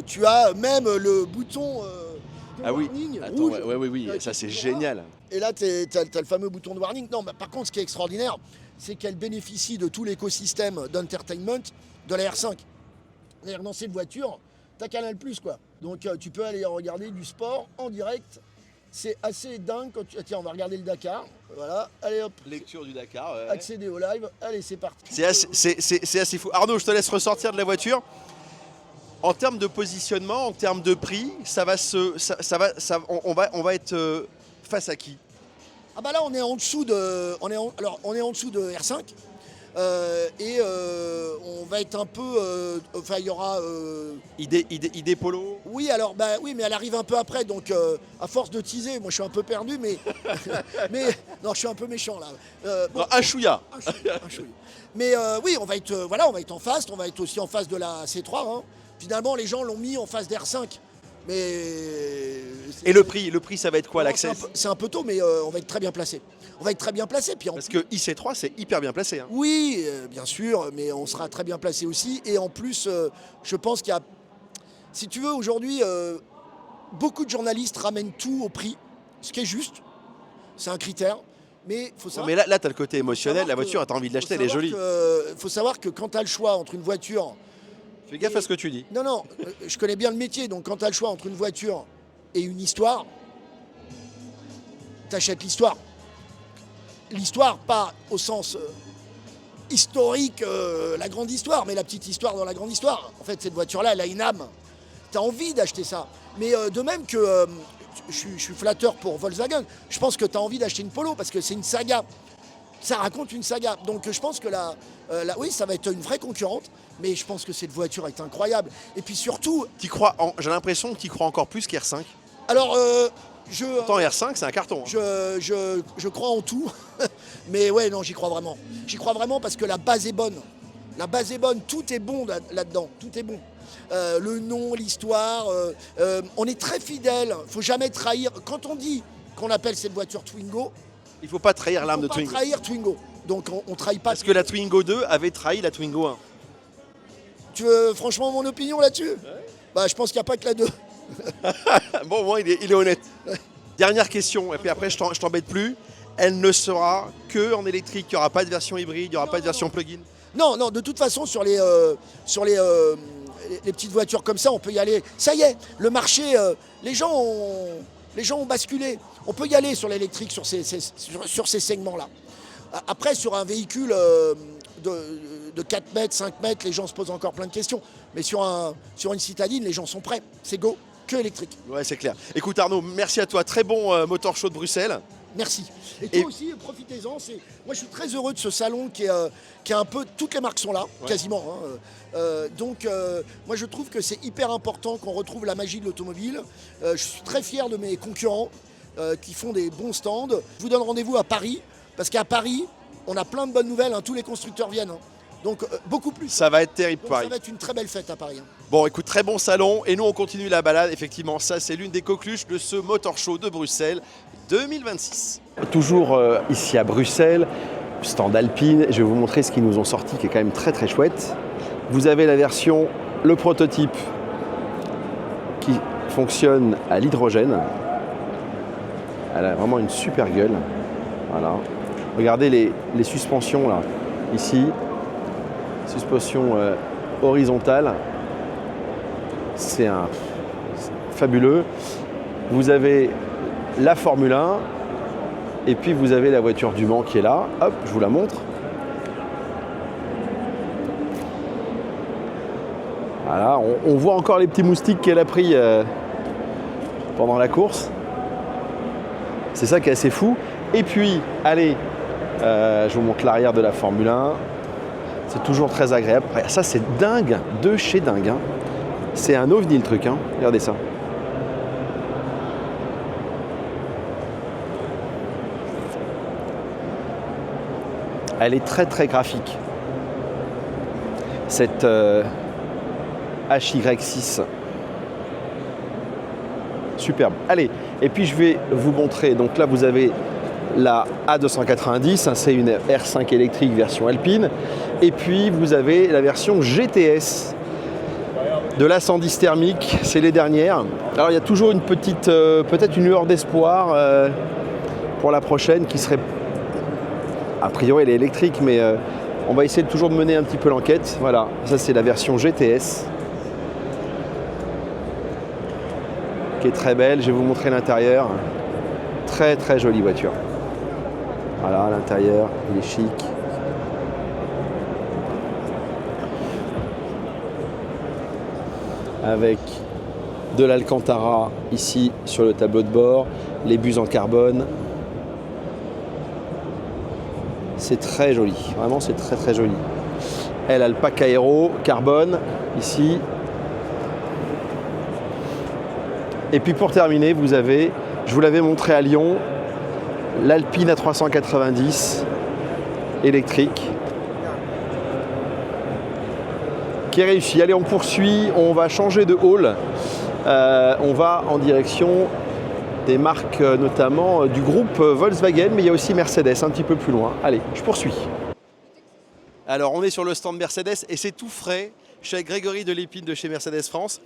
Tu as même le bouton de Ah oui, warning attends, rouge. oui, ça c'est génial. Et là, tu as le fameux bouton de warning. Non, par contre, ce qui est extraordinaire, c'est qu'elle bénéficie de tout l'écosystème d'entertainment de la R5. C'est-à-dire que dans cette voiture, tu as Canal+, quoi. Donc tu peux aller regarder du sport en direct. C'est assez dingue. Tiens, on va regarder le Dakar. Voilà, allez hop. Lecture du Dakar. Ouais. Accéder au live. Allez, c'est parti. C'est assez fou. Arnaud, je te laisse ressortir de la voiture. En termes de positionnement, en termes de prix, on va être face à qui? Ah bah là, on est en dessous de, on est en dessous de R5. On va être un peu, enfin il y aura. Idée Polo. Oui, alors bah oui, mais elle arrive un peu après, donc à force de teaser, moi je suis un peu perdu, mais non, je suis un peu méchant là. Non, un chouïa. Un chouïa. Mais oui, on va être en face, on va être aussi en face de la C3. Hein. Finalement, les gens l'ont mis en face d'R5. Mais et le prix, ça va être quoi, l'accès? C'est un peu tôt, mais on va être très bien placé. On va être très bien placé. Puis parce que IC3, c'est hyper bien placé. Hein. Oui, bien sûr, mais on sera très bien placé aussi. Et en plus, je pense qu'il y a, si tu veux, aujourd'hui, beaucoup de journalistes ramènent tout au prix, ce qui est juste. C'est un critère. Mais faut savoir. Mais là tu as le côté émotionnel. La voiture, tu as envie de l'acheter, elle est jolie. Il faut savoir que quand tu as le choix entre une voiture. Fais gaffe à ce que tu dis. Non, je connais bien le métier, donc quand tu as le choix entre une voiture et une histoire, tu achètes l'histoire. L'histoire, pas au sens historique, la grande histoire, mais la petite histoire dans la grande histoire. En fait, cette voiture-là, elle a une âme. Tu as envie d'acheter ça. Mais de même que je suis flatteur pour Volkswagen, je pense que tu as envie d'acheter une Polo parce que c'est une saga. Ça raconte une saga. Donc je pense que oui, ça va être une vraie concurrente, mais je pense que cette voiture est incroyable. Et puis surtout... J'ai l'impression que tu y crois encore plus qu'R5. Alors, Pourtant, R5, c'est un carton. Hein. Je crois en tout, mais ouais, non, j'y crois vraiment. J'y crois vraiment parce que la base est bonne. La base est bonne, tout est bon là-dedans, tout est bon. Le nom, l'histoire, on est très fidèle, faut jamais trahir. Quand on dit qu'on appelle cette voiture Twingo, il ne faut pas trahir l'âme de Twingo. Il ne faut pas trahir Twingo. Donc on ne trahit pas. Parce que la Twingo 2 avait trahi la Twingo 1. Tu veux franchement mon opinion là-dessus? Ouais. Bah, je pense qu'il n'y a pas que la 2. Bon, moi, il est honnête. Ouais. Dernière question, et puis après, je t'embête plus. Elle ne sera que en électrique. Il n'y aura pas de version hybride, il n'y aura pas de version plug-in. Non, de toute façon, sur les petites voitures comme ça, on peut y aller. Ça y est, le marché, les gens ont basculé. On peut y aller sur l'électrique, sur ces segments-là. Après, sur un véhicule de 4 mètres, 5 mètres, les gens se posent encore plein de questions. Mais sur une citadine, les gens sont prêts. C'est go, que électrique. Ouais, c'est clair. Écoute Arnaud, merci à toi. Très bon motor show de Bruxelles. Merci. Et toi aussi, profitez-en. Moi, je suis très heureux de ce salon qui est un peu... Toutes les marques sont là, ouais. Quasiment. Hein. Donc, moi, je trouve que c'est hyper important qu'on retrouve la magie de l'automobile. Je suis très fier de mes concurrents qui font des bons stands. Je vous donne rendez-vous à Paris, parce qu'à Paris, on a plein de bonnes nouvelles. Hein. Tous les constructeurs viennent. Hein. Donc, beaucoup plus. Ça va être terrible, donc, Paris. Ça va être une très belle fête à Paris. Hein. Bon, écoute, très bon salon. Et nous, on continue la balade. Effectivement, ça, c'est l'une des coqueluches de ce Motor Show de Bruxelles 2026. Toujours ici à Bruxelles, stand Alpine. Je vais vous montrer ce qu'ils nous ont sorti, qui est quand même très, très chouette. Vous avez la version, le prototype, qui fonctionne à l'hydrogène. Elle a vraiment une super gueule. Voilà. Regardez les suspensions là. Ici, suspension horizontale. C'est fabuleux. Vous avez la Formule 1 et puis vous avez la voiture du Mans qui est là. Hop, je vous la montre. Voilà, on voit encore les petits moustiques qu'elle a pris pendant la course. C'est ça qui est assez fou. Et puis, allez, je vous montre l'arrière de la Formule 1. C'est toujours très agréable. Ça, c'est dingue, de chez dingue. Hein. C'est un ovni le truc. Hein. Regardez ça. Elle est très très graphique. Cette HY6. Superbe. Allez, et puis je vais vous montrer. Donc là, vous avez la A290, hein, c'est une R5 électrique version alpine. Et puis vous avez la version GTS de la 110 thermique, c'est les dernières. Alors il y a toujours une petite, peut-être une lueur d'espoir pour la prochaine qui serait, a priori elle est électrique, mais on va essayer toujours de mener un petit peu l'enquête. Voilà, ça c'est la version GTS, qui est très belle. Je vais vous montrer l'intérieur. Très très jolie voiture. Voilà, l'intérieur, il est chic. Avec de l'Alcantara ici sur le tableau de bord, les buses en carbone. C'est très joli, vraiment c'est très très joli. Elle a le pack aéro carbone ici. Et puis pour terminer, vous avez, je vous l'avais montré à Lyon, l'Alpine A390 électrique qui est réussi. Allez, on poursuit, on va changer de hall. On va en direction des marques notamment du groupe Volkswagen, mais il y a aussi Mercedes un petit peu plus loin. Allez, je poursuis. Alors, on est sur le stand Mercedes et c'est tout frais chez Grégory Delépine de chez Mercedes France.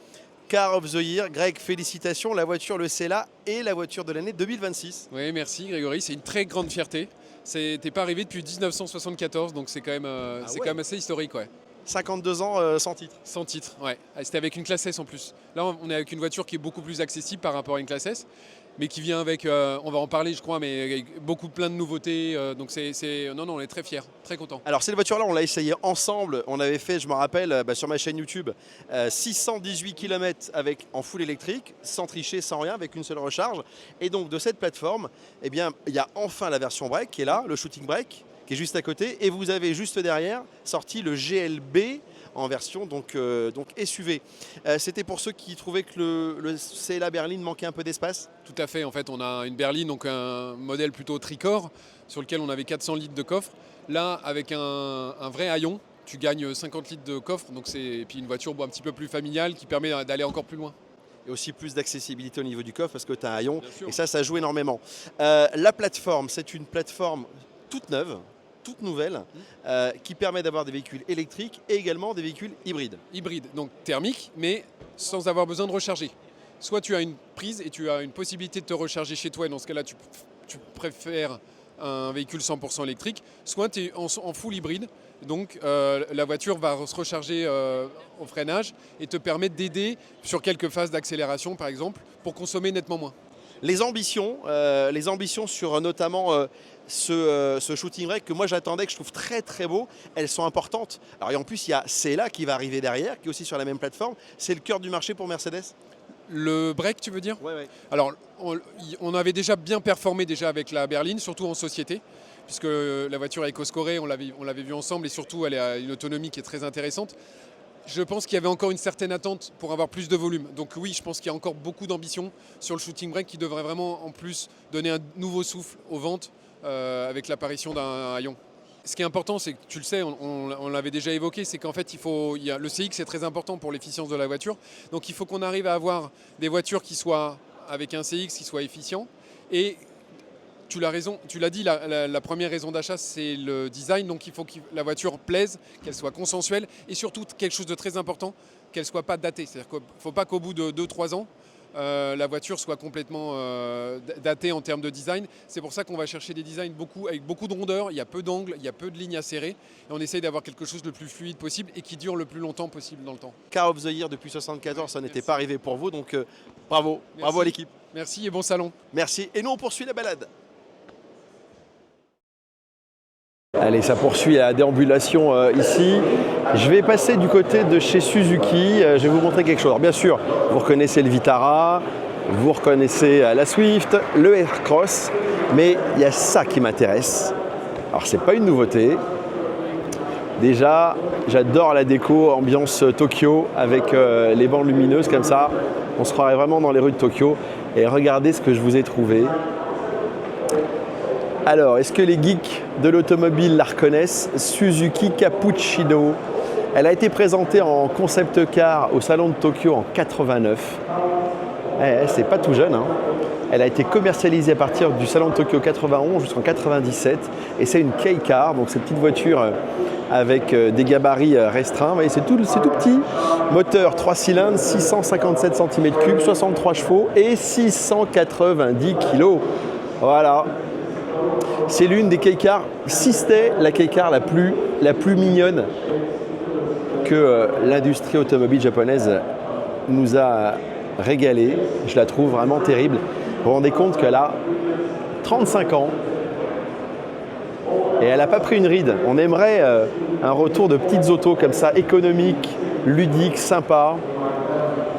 Car of the Year. Greg, félicitations, la voiture, le CELA et la voiture de l'année 2026. Oui, merci Grégory, c'est une très grande fierté. T'es pas arrivé depuis 1974, donc c'est quand même assez historique. Ouais. 52 ans sans titre. Sans titre, ouais. C'était avec une classe S en plus. Là, on est avec une voiture qui est beaucoup plus accessible par rapport à une classe S, mais qui vient avec, on va en parler je crois, mais avec plein de nouveautés. Donc non, on est très fiers, très contents. Alors cette voiture-là, on l'a essayé ensemble. On avait fait, je me rappelle, sur ma chaîne YouTube, 618 km en full électrique, sans tricher, sans rien, avec une seule recharge. Et donc de cette plateforme, eh bien, il y a enfin la version break qui est là, le shooting break, qui est juste à côté. Et vous avez juste derrière sorti le GLB en version donc SUV. C'était pour ceux qui trouvaient que le CLA berline manquait un peu d'espace. Tout à fait, en fait on a une berline, donc un modèle plutôt tricorps sur lequel on avait 400 litres de coffre. Là avec un vrai haillon, tu gagnes 50 litres de coffre, et puis une voiture un petit peu plus familiale qui permet d'aller encore plus loin. Et aussi plus d'accessibilité au niveau du coffre parce que tu as un haillon et ça joue énormément. La plateforme, c'est une plateforme toute neuve, toute nouvelle, qui permet d'avoir des véhicules électriques et également des véhicules hybrides. Hybrides, donc thermiques, mais sans avoir besoin de recharger. Soit tu as une prise et tu as une possibilité de te recharger chez toi, et dans ce cas-là, tu préfères un véhicule 100% électrique, soit tu es en full hybride, donc la voiture va se recharger au freinage et te permettre d'aider sur quelques phases d'accélération, par exemple, pour consommer nettement moins. Les ambitions sur notamment ce shooting break que moi j'attendais, que je trouve très très beau, elles sont importantes. Alors, et en plus, il y a CELA qui va arriver derrière, qui est aussi sur la même plateforme. C'est le cœur du marché pour Mercedes. Le break, tu veux dire ? Oui. Alors, on avait déjà bien performé avec la berline, surtout en société, puisque la voiture est éco-scorée, on l'avait vu ensemble, et surtout elle a une autonomie qui est très intéressante. Je pense qu'il y avait encore une certaine attente pour avoir plus de volume. Donc oui, je pense qu'il y a encore beaucoup d'ambition sur le shooting break qui devrait vraiment en plus donner un nouveau souffle aux ventes avec l'apparition d'un haillon. Ce qui est important, c'est que tu le sais, on l'avait déjà évoqué, c'est qu'en fait le CX est très important pour l'efficience de la voiture. Donc il faut qu'on arrive à avoir des voitures qui soient avec un CX qui soit efficient. Et tu l'as dit, la première raison d'achat, c'est le design. Donc il faut que la voiture plaise, qu'elle soit consensuelle et surtout quelque chose de très important, qu'elle ne soit pas datée. C'est-à-dire qu'il ne faut pas qu'au bout de 2-3 ans, la voiture soit complètement datée en termes de design. C'est pour ça qu'on va chercher des designs avec beaucoup de rondeur, il y a peu d'angles, il y a peu de lignes à serrer. Et on essaye d'avoir quelque chose de plus fluide possible et qui dure le plus longtemps possible dans le temps. Car of the Year depuis 1974, ça n'était pas arrivé pour vous, donc bravo à l'équipe. Merci et bon salon. Merci, et nous on poursuit la balade. Allez, ça poursuit la déambulation ici. Je vais passer du côté de chez Suzuki. Je vais vous montrer quelque chose. Alors, bien sûr, vous reconnaissez le Vitara, vous reconnaissez la Swift, le Aircross, mais il y a ça qui m'intéresse. Alors, c'est pas une nouveauté. Déjà, j'adore la déco ambiance Tokyo avec les bandes lumineuses comme ça. On se croirait vraiment dans les rues de Tokyo. Et regardez ce que je vous ai trouvé. Alors, est-ce que les geeks de l'automobile la reconnaissent? Suzuki Cappuccino. Elle a été présentée en concept car au salon de Tokyo en 89. C'est pas tout jeune, hein. Elle a été commercialisée à partir du salon de Tokyo 91 jusqu'en 97 et c'est une K-Car, donc cette petite voiture avec des gabarits restreints. Vous voyez, c'est tout petit. Moteur 3 cylindres, 657 cm3, 63 chevaux et 690 kg. Voilà. C'est l'une des K-Car, si c'était la K-Car la plus mignonne que l'industrie automobile japonaise nous a régalé. Je la trouve vraiment terrible. Vous vous rendez compte qu'elle a 35 ans et elle n'a pas pris une ride. On aimerait un retour de petites autos comme ça, économiques, ludiques, sympas.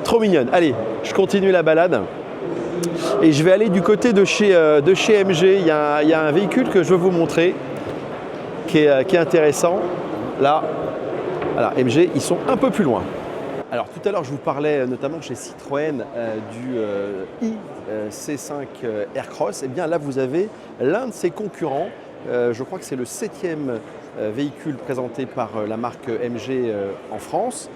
Trop mignonne. Allez, je continue la balade. Et je vais aller du côté de chez MG. Il y a un véhicule que je veux vous montrer qui est intéressant. Là, voilà, MG, ils sont un peu plus loin. Alors tout à l'heure, je vous parlais notamment chez Citroën du iC5 Aircross. Et bien là, vous avez l'un de ses concurrents. Je crois que c'est le 7e véhicule présenté par la marque MG en France.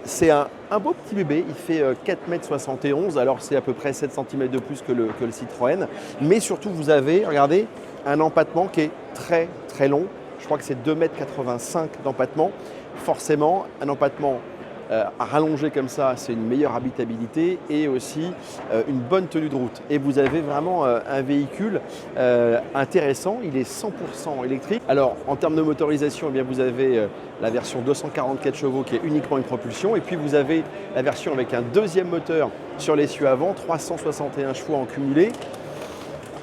C'est un beau petit bébé, il fait 4,71 m, alors c'est à peu près 7 cm de plus que le Citroën. Mais surtout, vous avez, regardez, un empattement qui est très très long. Je crois que c'est 2,85 m d'empattement. Forcément, un empattement rallongé comme ça, c'est une meilleure habitabilité et aussi une bonne tenue de route. Et vous avez vraiment un véhicule intéressant, il est 100% électrique. Alors en termes de motorisation, eh bien, vous avez la version 244 chevaux qui est uniquement une propulsion et puis vous avez la version avec un deuxième moteur sur l'essieu avant, 361 chevaux en cumulé.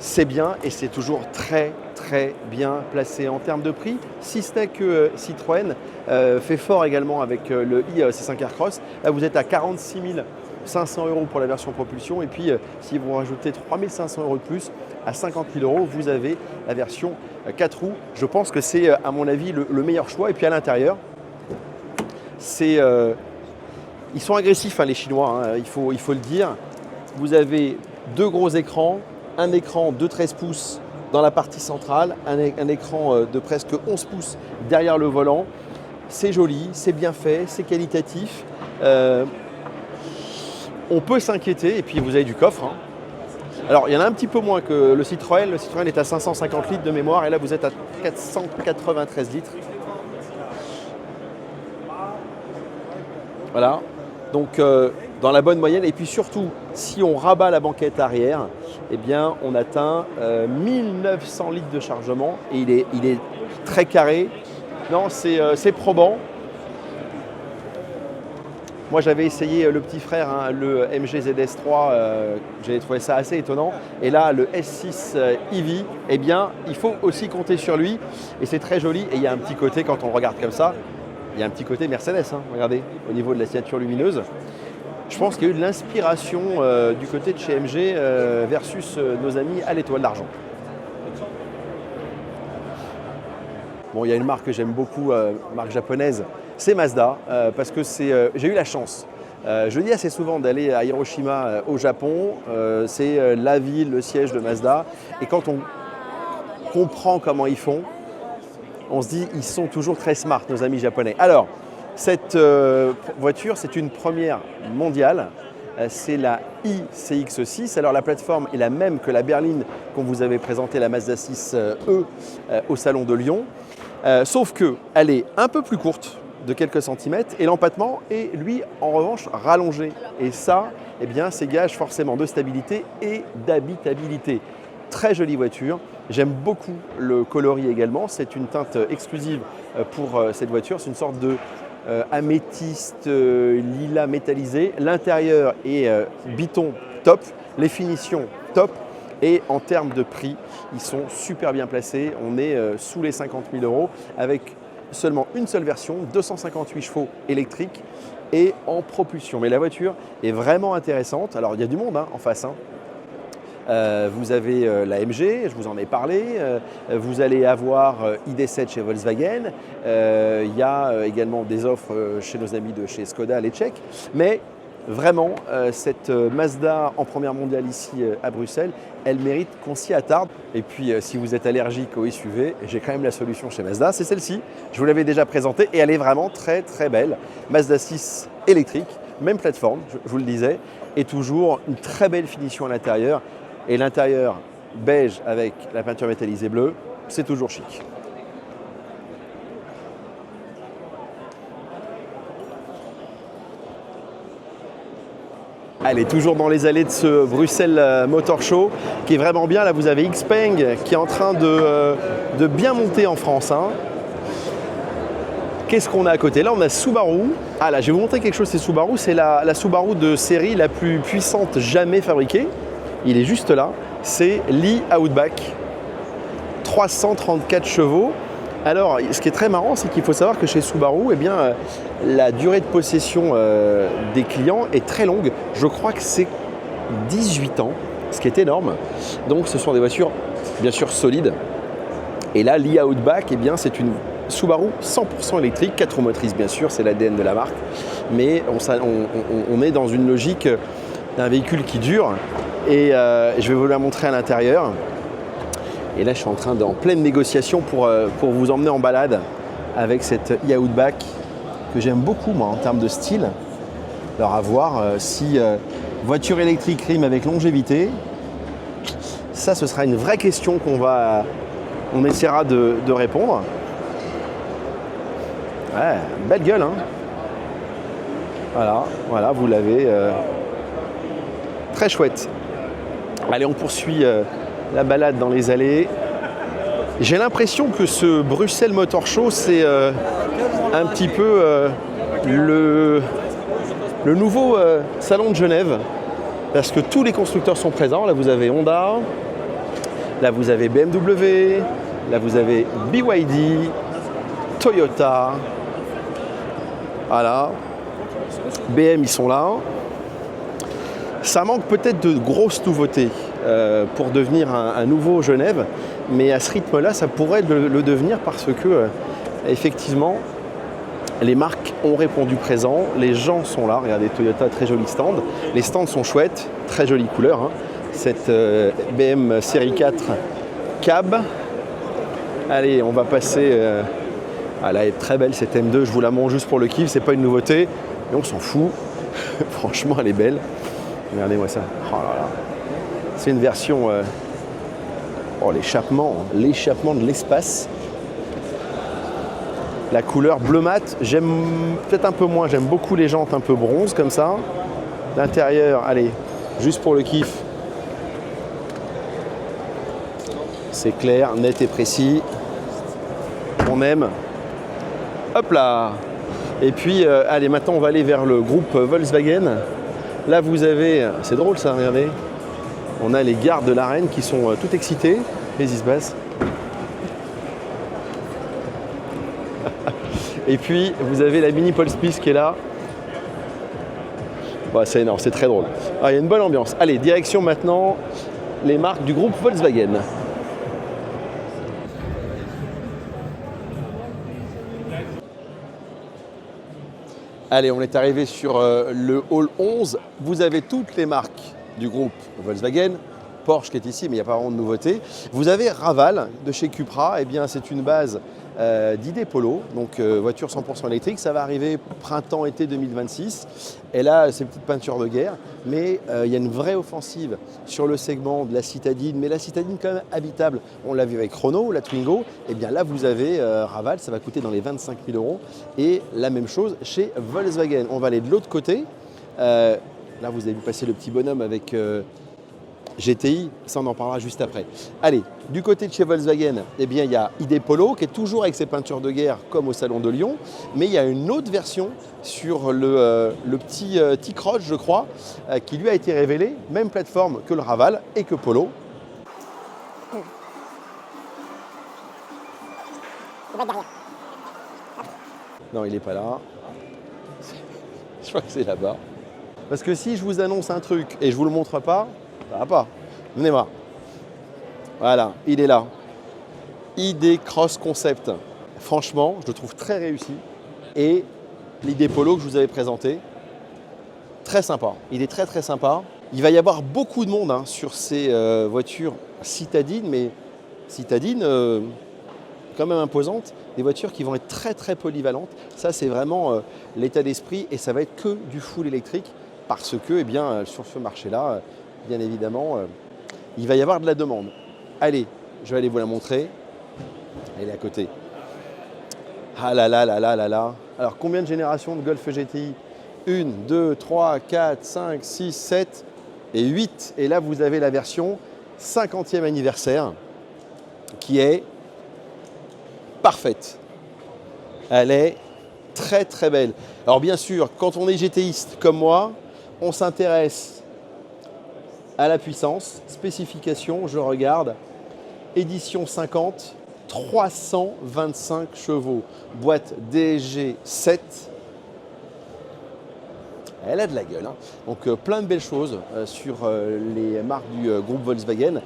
C'est bien et c'est toujours très très bien placé en termes de prix. Si ce n'est que Citroën fait fort également avec le iC5 Aircross. Là, vous êtes à 46 500 € pour la version propulsion et puis si vous rajoutez 3 500 € de plus, à 50 000 €, vous avez la version 4 roues. Je pense que c'est à mon avis le meilleur choix. Et puis à l'intérieur, ils sont agressifs les Chinois, hein, il faut le dire. Vous avez deux gros écrans, un écran de 13 pouces dans la partie centrale, un écran de presque 11 pouces derrière le volant. C'est joli, c'est bien fait, c'est qualitatif. On peut s'inquiéter, et puis vous avez du coffre. Hein. Alors, il y en a un petit peu moins que le Citroën. Le Citroën est à 550 litres de mémoire, et là, vous êtes à 493 litres. Voilà. Donc, dans la bonne moyenne. Et puis surtout, si on rabat la banquette arrière, eh bien, on atteint 1900 litres de chargement et il est très carré. Non, c'est probant. Moi, j'avais essayé le petit frère, hein, le MG ZS3, j'avais trouvé ça assez étonnant. Et là, le S6 EV, eh bien, il faut aussi compter sur lui. Et c'est très joli. Et il y a un petit côté, quand on regarde comme ça, il y a un petit côté Mercedes, hein, regardez, au niveau de la signature lumineuse. Je pense qu'il y a eu de l'inspiration du côté de chez MG versus nos amis à l'Étoile d'Argent. Bon, il y a une marque que j'aime beaucoup, marque japonaise, c'est Mazda, parce que j'ai eu la chance. Je dis assez souvent d'aller à Hiroshima au Japon, c'est la ville, le siège de Mazda. Et quand on comprend comment ils font, on se dit ils sont toujours très smart, nos amis japonais. Alors, cette voiture, c'est une première mondiale. C'est la iCX6. Alors la plateforme est la même que la berline qu'on vous avait présentée, la Mazda 6e au Salon de Lyon. Sauf qu'elle est un peu plus courte de quelques centimètres et l'empattement est, lui, en revanche, rallongé. Et ça, eh bien, c'est gage forcément de stabilité et d'habitabilité. Très jolie voiture. J'aime beaucoup le coloris également. C'est une teinte exclusive pour cette voiture. C'est une sorte de améthyste lilas métallisé. L'intérieur est biton top, les finitions top Et en termes de prix, ils sont super bien placés. On est sous les 50 000 € avec seulement une seule version, 258 chevaux électriques et en propulsion. Mais la voiture est vraiment intéressante. Alors il y a du monde en face. Vous avez la MG, je vous en ai parlé. Vous allez avoir ID.7 chez Volkswagen. Il y a également des offres chez nos amis de chez Skoda, les Tchèques. Mais vraiment, cette Mazda en première mondiale ici à Bruxelles, elle mérite qu'on s'y attarde. Et puis, si vous êtes allergique au SUV, j'ai quand même la solution chez Mazda, c'est celle-ci. Je vous l'avais déjà présentée et elle est vraiment très très belle. Mazda 6 électrique, même plateforme, je vous le disais, et toujours une très belle finition à l'intérieur. Et l'intérieur beige avec la peinture métallisée bleue, c'est toujours chic. Allez, toujours dans les allées de ce Bruxelles Motor Show, qui est vraiment bien. Là, vous avez Xpeng qui est en train de bien monter en France. Qu'est-ce qu'on a à côté? Là, on a Subaru. Ah là, je vais vous montrer quelque chose, c'est Subaru. C'est la Subaru de série la plus puissante jamais fabriquée. Il est juste là. C'est l'e-Outback. 334 chevaux. Alors, ce qui est très marrant, c'est qu'il faut savoir que chez Subaru, eh bien, la durée de possession des clients est très longue. Je crois que c'est 18 ans, ce qui est énorme. Donc, ce sont des voitures, bien sûr, solides. Et là, l'e-Outback, eh bien, c'est une Subaru 100% électrique, 4 roues motrices, bien sûr, c'est l'ADN de la marque. Mais on est dans une logique d'un véhicule qui dure. Et je vais vous la montrer à l'intérieur. Et là, je suis en pleine négociation pour vous emmener en balade avec cette e-Outback que j'aime beaucoup, moi, en termes de style. Alors, à voir si voiture électrique rime avec longévité. Ça, ce sera une vraie question on essaiera de répondre. Ouais, belle gueule, hein. Voilà, vous l'avez. Très chouette. Allez, on poursuit la balade dans les allées. J'ai l'impression que ce Bruxelles Motor Show, c'est un petit peu le nouveau salon de Genève, parce que tous les constructeurs sont présents. Là, vous avez Honda, là, vous avez BMW, là, vous avez BYD, Toyota. Voilà. BM, ils sont là. Ça manque peut-être de grosses nouveautés pour devenir un nouveau Genève, mais à ce rythme-là, ça pourrait le devenir parce que, effectivement, les marques ont répondu présent, les gens sont là. Regardez, Toyota, très joli stand. Les stands sont chouettes, très jolies couleurs. Cette BM série 4 cab. Allez, on va passer. Elle est très belle cette M2, je vous la montre juste pour le kiff, c'est pas une nouveauté, mais on s'en fout. Franchement, elle est belle. Regardez-moi ça. Oh là là. C'est une version. L'échappement de l'espace. La couleur bleu mat, j'aime peut-être un peu moins, j'aime beaucoup les jantes un peu bronze comme ça. L'intérieur, allez, juste pour le kiff. C'est clair, net et précis. On aime. Hop là. Et puis, allez, maintenant on va aller vers le groupe Volkswagen. Là, vous avez, c'est drôle ça, regardez. On a les gardes de la reine qui sont tout excités. Qu'est-ce qui se passe? Et puis, vous avez la Mini Polspice qui est là. Ouais, c'est énorme, c'est très drôle. Ah, il y a une bonne ambiance. Allez, direction maintenant les marques du groupe Volkswagen. Allez, on est arrivé sur le hall 11. Vous avez toutes les marques du groupe Volkswagen. Porsche qui est ici, mais il n'y a pas vraiment de nouveauté. Vous avez Raval de chez Cupra. Eh bien, c'est une base d'ID Polo, donc voiture 100% électrique. Ça va arriver printemps-été 2026. Elle a ses petites peintures de guerre, mais il y a une vraie offensive sur le segment de la citadine, mais la citadine quand même habitable. On l'a vu avec Renault, la Twingo. Eh bien là, vous avez Raval, ça va coûter dans les 25 000 €. Et la même chose chez Volkswagen. On va aller de l'autre côté. Là, vous avez vu passer le petit bonhomme avec GTI, ça on en parlera juste après. Allez, du côté de chez Volkswagen, eh bien, il y a ID Polo qui est toujours avec ses peintures de guerre comme au Salon de Lyon, mais il y a une autre version sur le petit T-Cross, je crois, qui lui a été révélé, même plateforme que le Raval et que Polo. Non, il n'est pas là. Je crois que c'est là-bas. Parce que si je vous annonce un truc et je ne vous le montre pas, ça va pas. Venez voir. Voilà, il est là. ID Cross Concept. Franchement, je le trouve très réussi. Et l'idée Polo que je vous avais présenté, très sympa. Il est très très sympa. Il va y avoir beaucoup de monde sur ces voitures citadines, mais citadines quand même imposantes. Des voitures qui vont être très très polyvalentes. Ça, c'est vraiment l'état d'esprit et ça va être que du full électrique parce que, eh bien, sur ce marché-là, bien évidemment, il va y avoir de la demande. Allez, je vais aller vous la montrer. Elle est à côté. Ah là là là là là là. Alors, combien de générations de Golf GTI? 1, 2, 3, 4, 5, 6, 7 et 8. Et là, vous avez la version 50e anniversaire qui est parfaite. Elle est très très belle. Alors bien sûr, quand on est GTiste comme moi, on s'intéresse à la puissance, spécification, je regarde, édition 50, 325 chevaux, boîte DSG 7. Elle a de la gueule. Donc plein de belles choses sur les marques du groupe Volkswagen.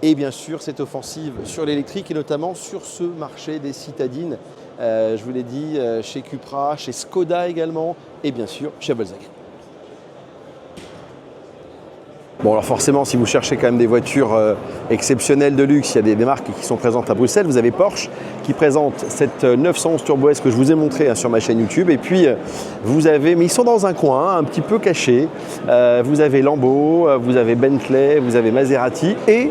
Et bien sûr, cette offensive sur l'électrique et notamment sur ce marché des citadines. Je vous l'ai dit, chez Cupra, chez Skoda également et bien sûr chez Volkswagen. Bon, alors forcément, si vous cherchez quand même des voitures exceptionnelles de luxe, il y a des marques qui sont présentes à Bruxelles. Vous avez Porsche qui présente cette 911 Turbo S que je vous ai montré sur ma chaîne YouTube. Et puis, vous avez, mais ils sont dans un coin un petit peu caché. Vous avez Lambo, vous avez Bentley, vous avez Maserati et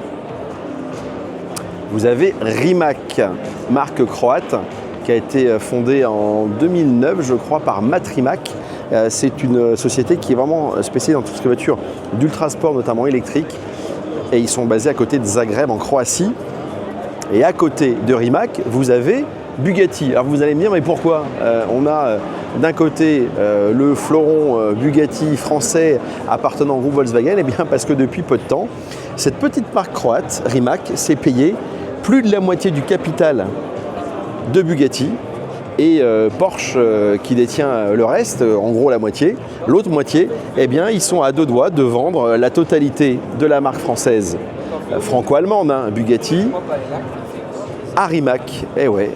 vous avez Rimac, marque croate qui a été fondée en 2009, je crois, par Matrimac. C'est une société qui est vraiment spécialisée dans toutes les voitures d'ultrasport, notamment électriques. Et ils sont basés à côté de Zagreb, en Croatie. Et à côté de Rimac, vous avez Bugatti. Alors vous allez me dire, mais pourquoi on a d'un côté le fleuron Bugatti français appartenant au groupe Volkswagen? Eh bien parce que depuis peu de temps, cette petite marque croate, Rimac, s'est payée plus de la moitié du capital de Bugatti. Et Porsche qui détient le reste, en gros la moitié, l'autre moitié, eh bien ils sont à deux doigts de vendre la totalité de la marque française franco-allemande, Bugatti, à Rimac. Et ouais,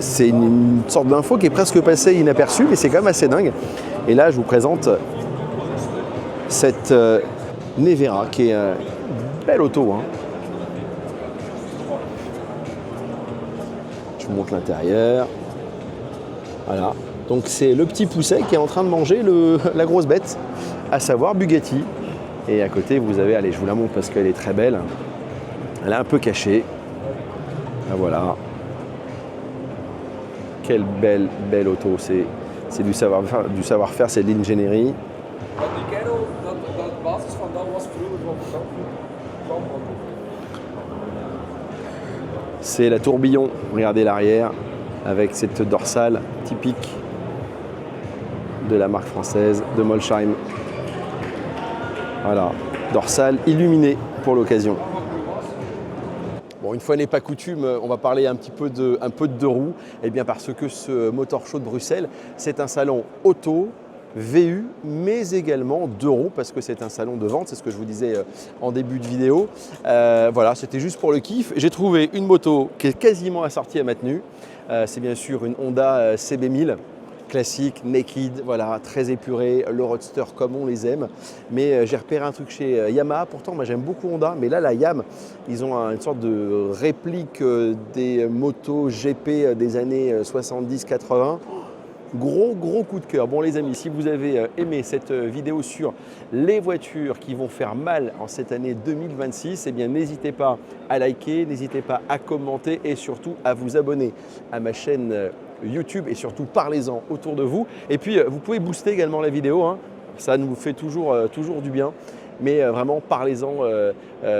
c'est une sorte d'info qui est presque passée inaperçue, mais c'est quand même assez dingue. Et là je vous présente cette Nevera qui est une belle auto. Je vous montre l'intérieur. Voilà. Donc c'est le petit pousset qui est en train de manger la grosse bête, à savoir Bugatti. Et à côté, vous avez, allez, je vous la montre parce qu'elle est très belle. Elle est un peu cachée. Ah, voilà. Quelle belle auto. C'est du savoir-faire, c'est de l'ingénierie. C'est la tourbillon, regardez l'arrière, avec cette dorsale typique de la marque française de Molsheim. Voilà, dorsale illuminée pour l'occasion. Bon, une fois n'est pas coutume, on va parler un peu de deux roues. Eh bien parce que ce Motor Show de Bruxelles, c'est un salon auto, VU, mais également deux roues, parce que c'est un salon de vente, c'est ce que je vous disais en début de vidéo. Voilà, c'était juste pour le kiff. J'ai trouvé une moto qui est quasiment assortie à ma tenue. C'est bien sûr une Honda CB1000, classique, naked, voilà, très épurée, le roadster comme on les aime. Mais j'ai repéré un truc chez Yamaha, pourtant moi j'aime beaucoup Honda, mais là la Yam, ils ont une sorte de réplique des motos GP des années 70-80. Gros coup de cœur. Bon les amis, si vous avez aimé cette vidéo sur les voitures qui vont faire mal en cette année 2026, eh bien n'hésitez pas à liker, n'hésitez pas à commenter et surtout à vous abonner à ma chaîne YouTube et surtout parlez-en autour de vous. Et puis vous pouvez booster également la vidéo, ça nous fait toujours du bien. Mais vraiment parlez-en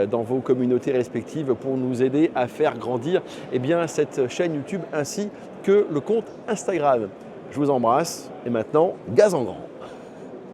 dans vos communautés respectives pour nous aider à faire grandir cette chaîne YouTube ainsi que le compte Instagram. Je vous embrasse et maintenant, gaz en grand.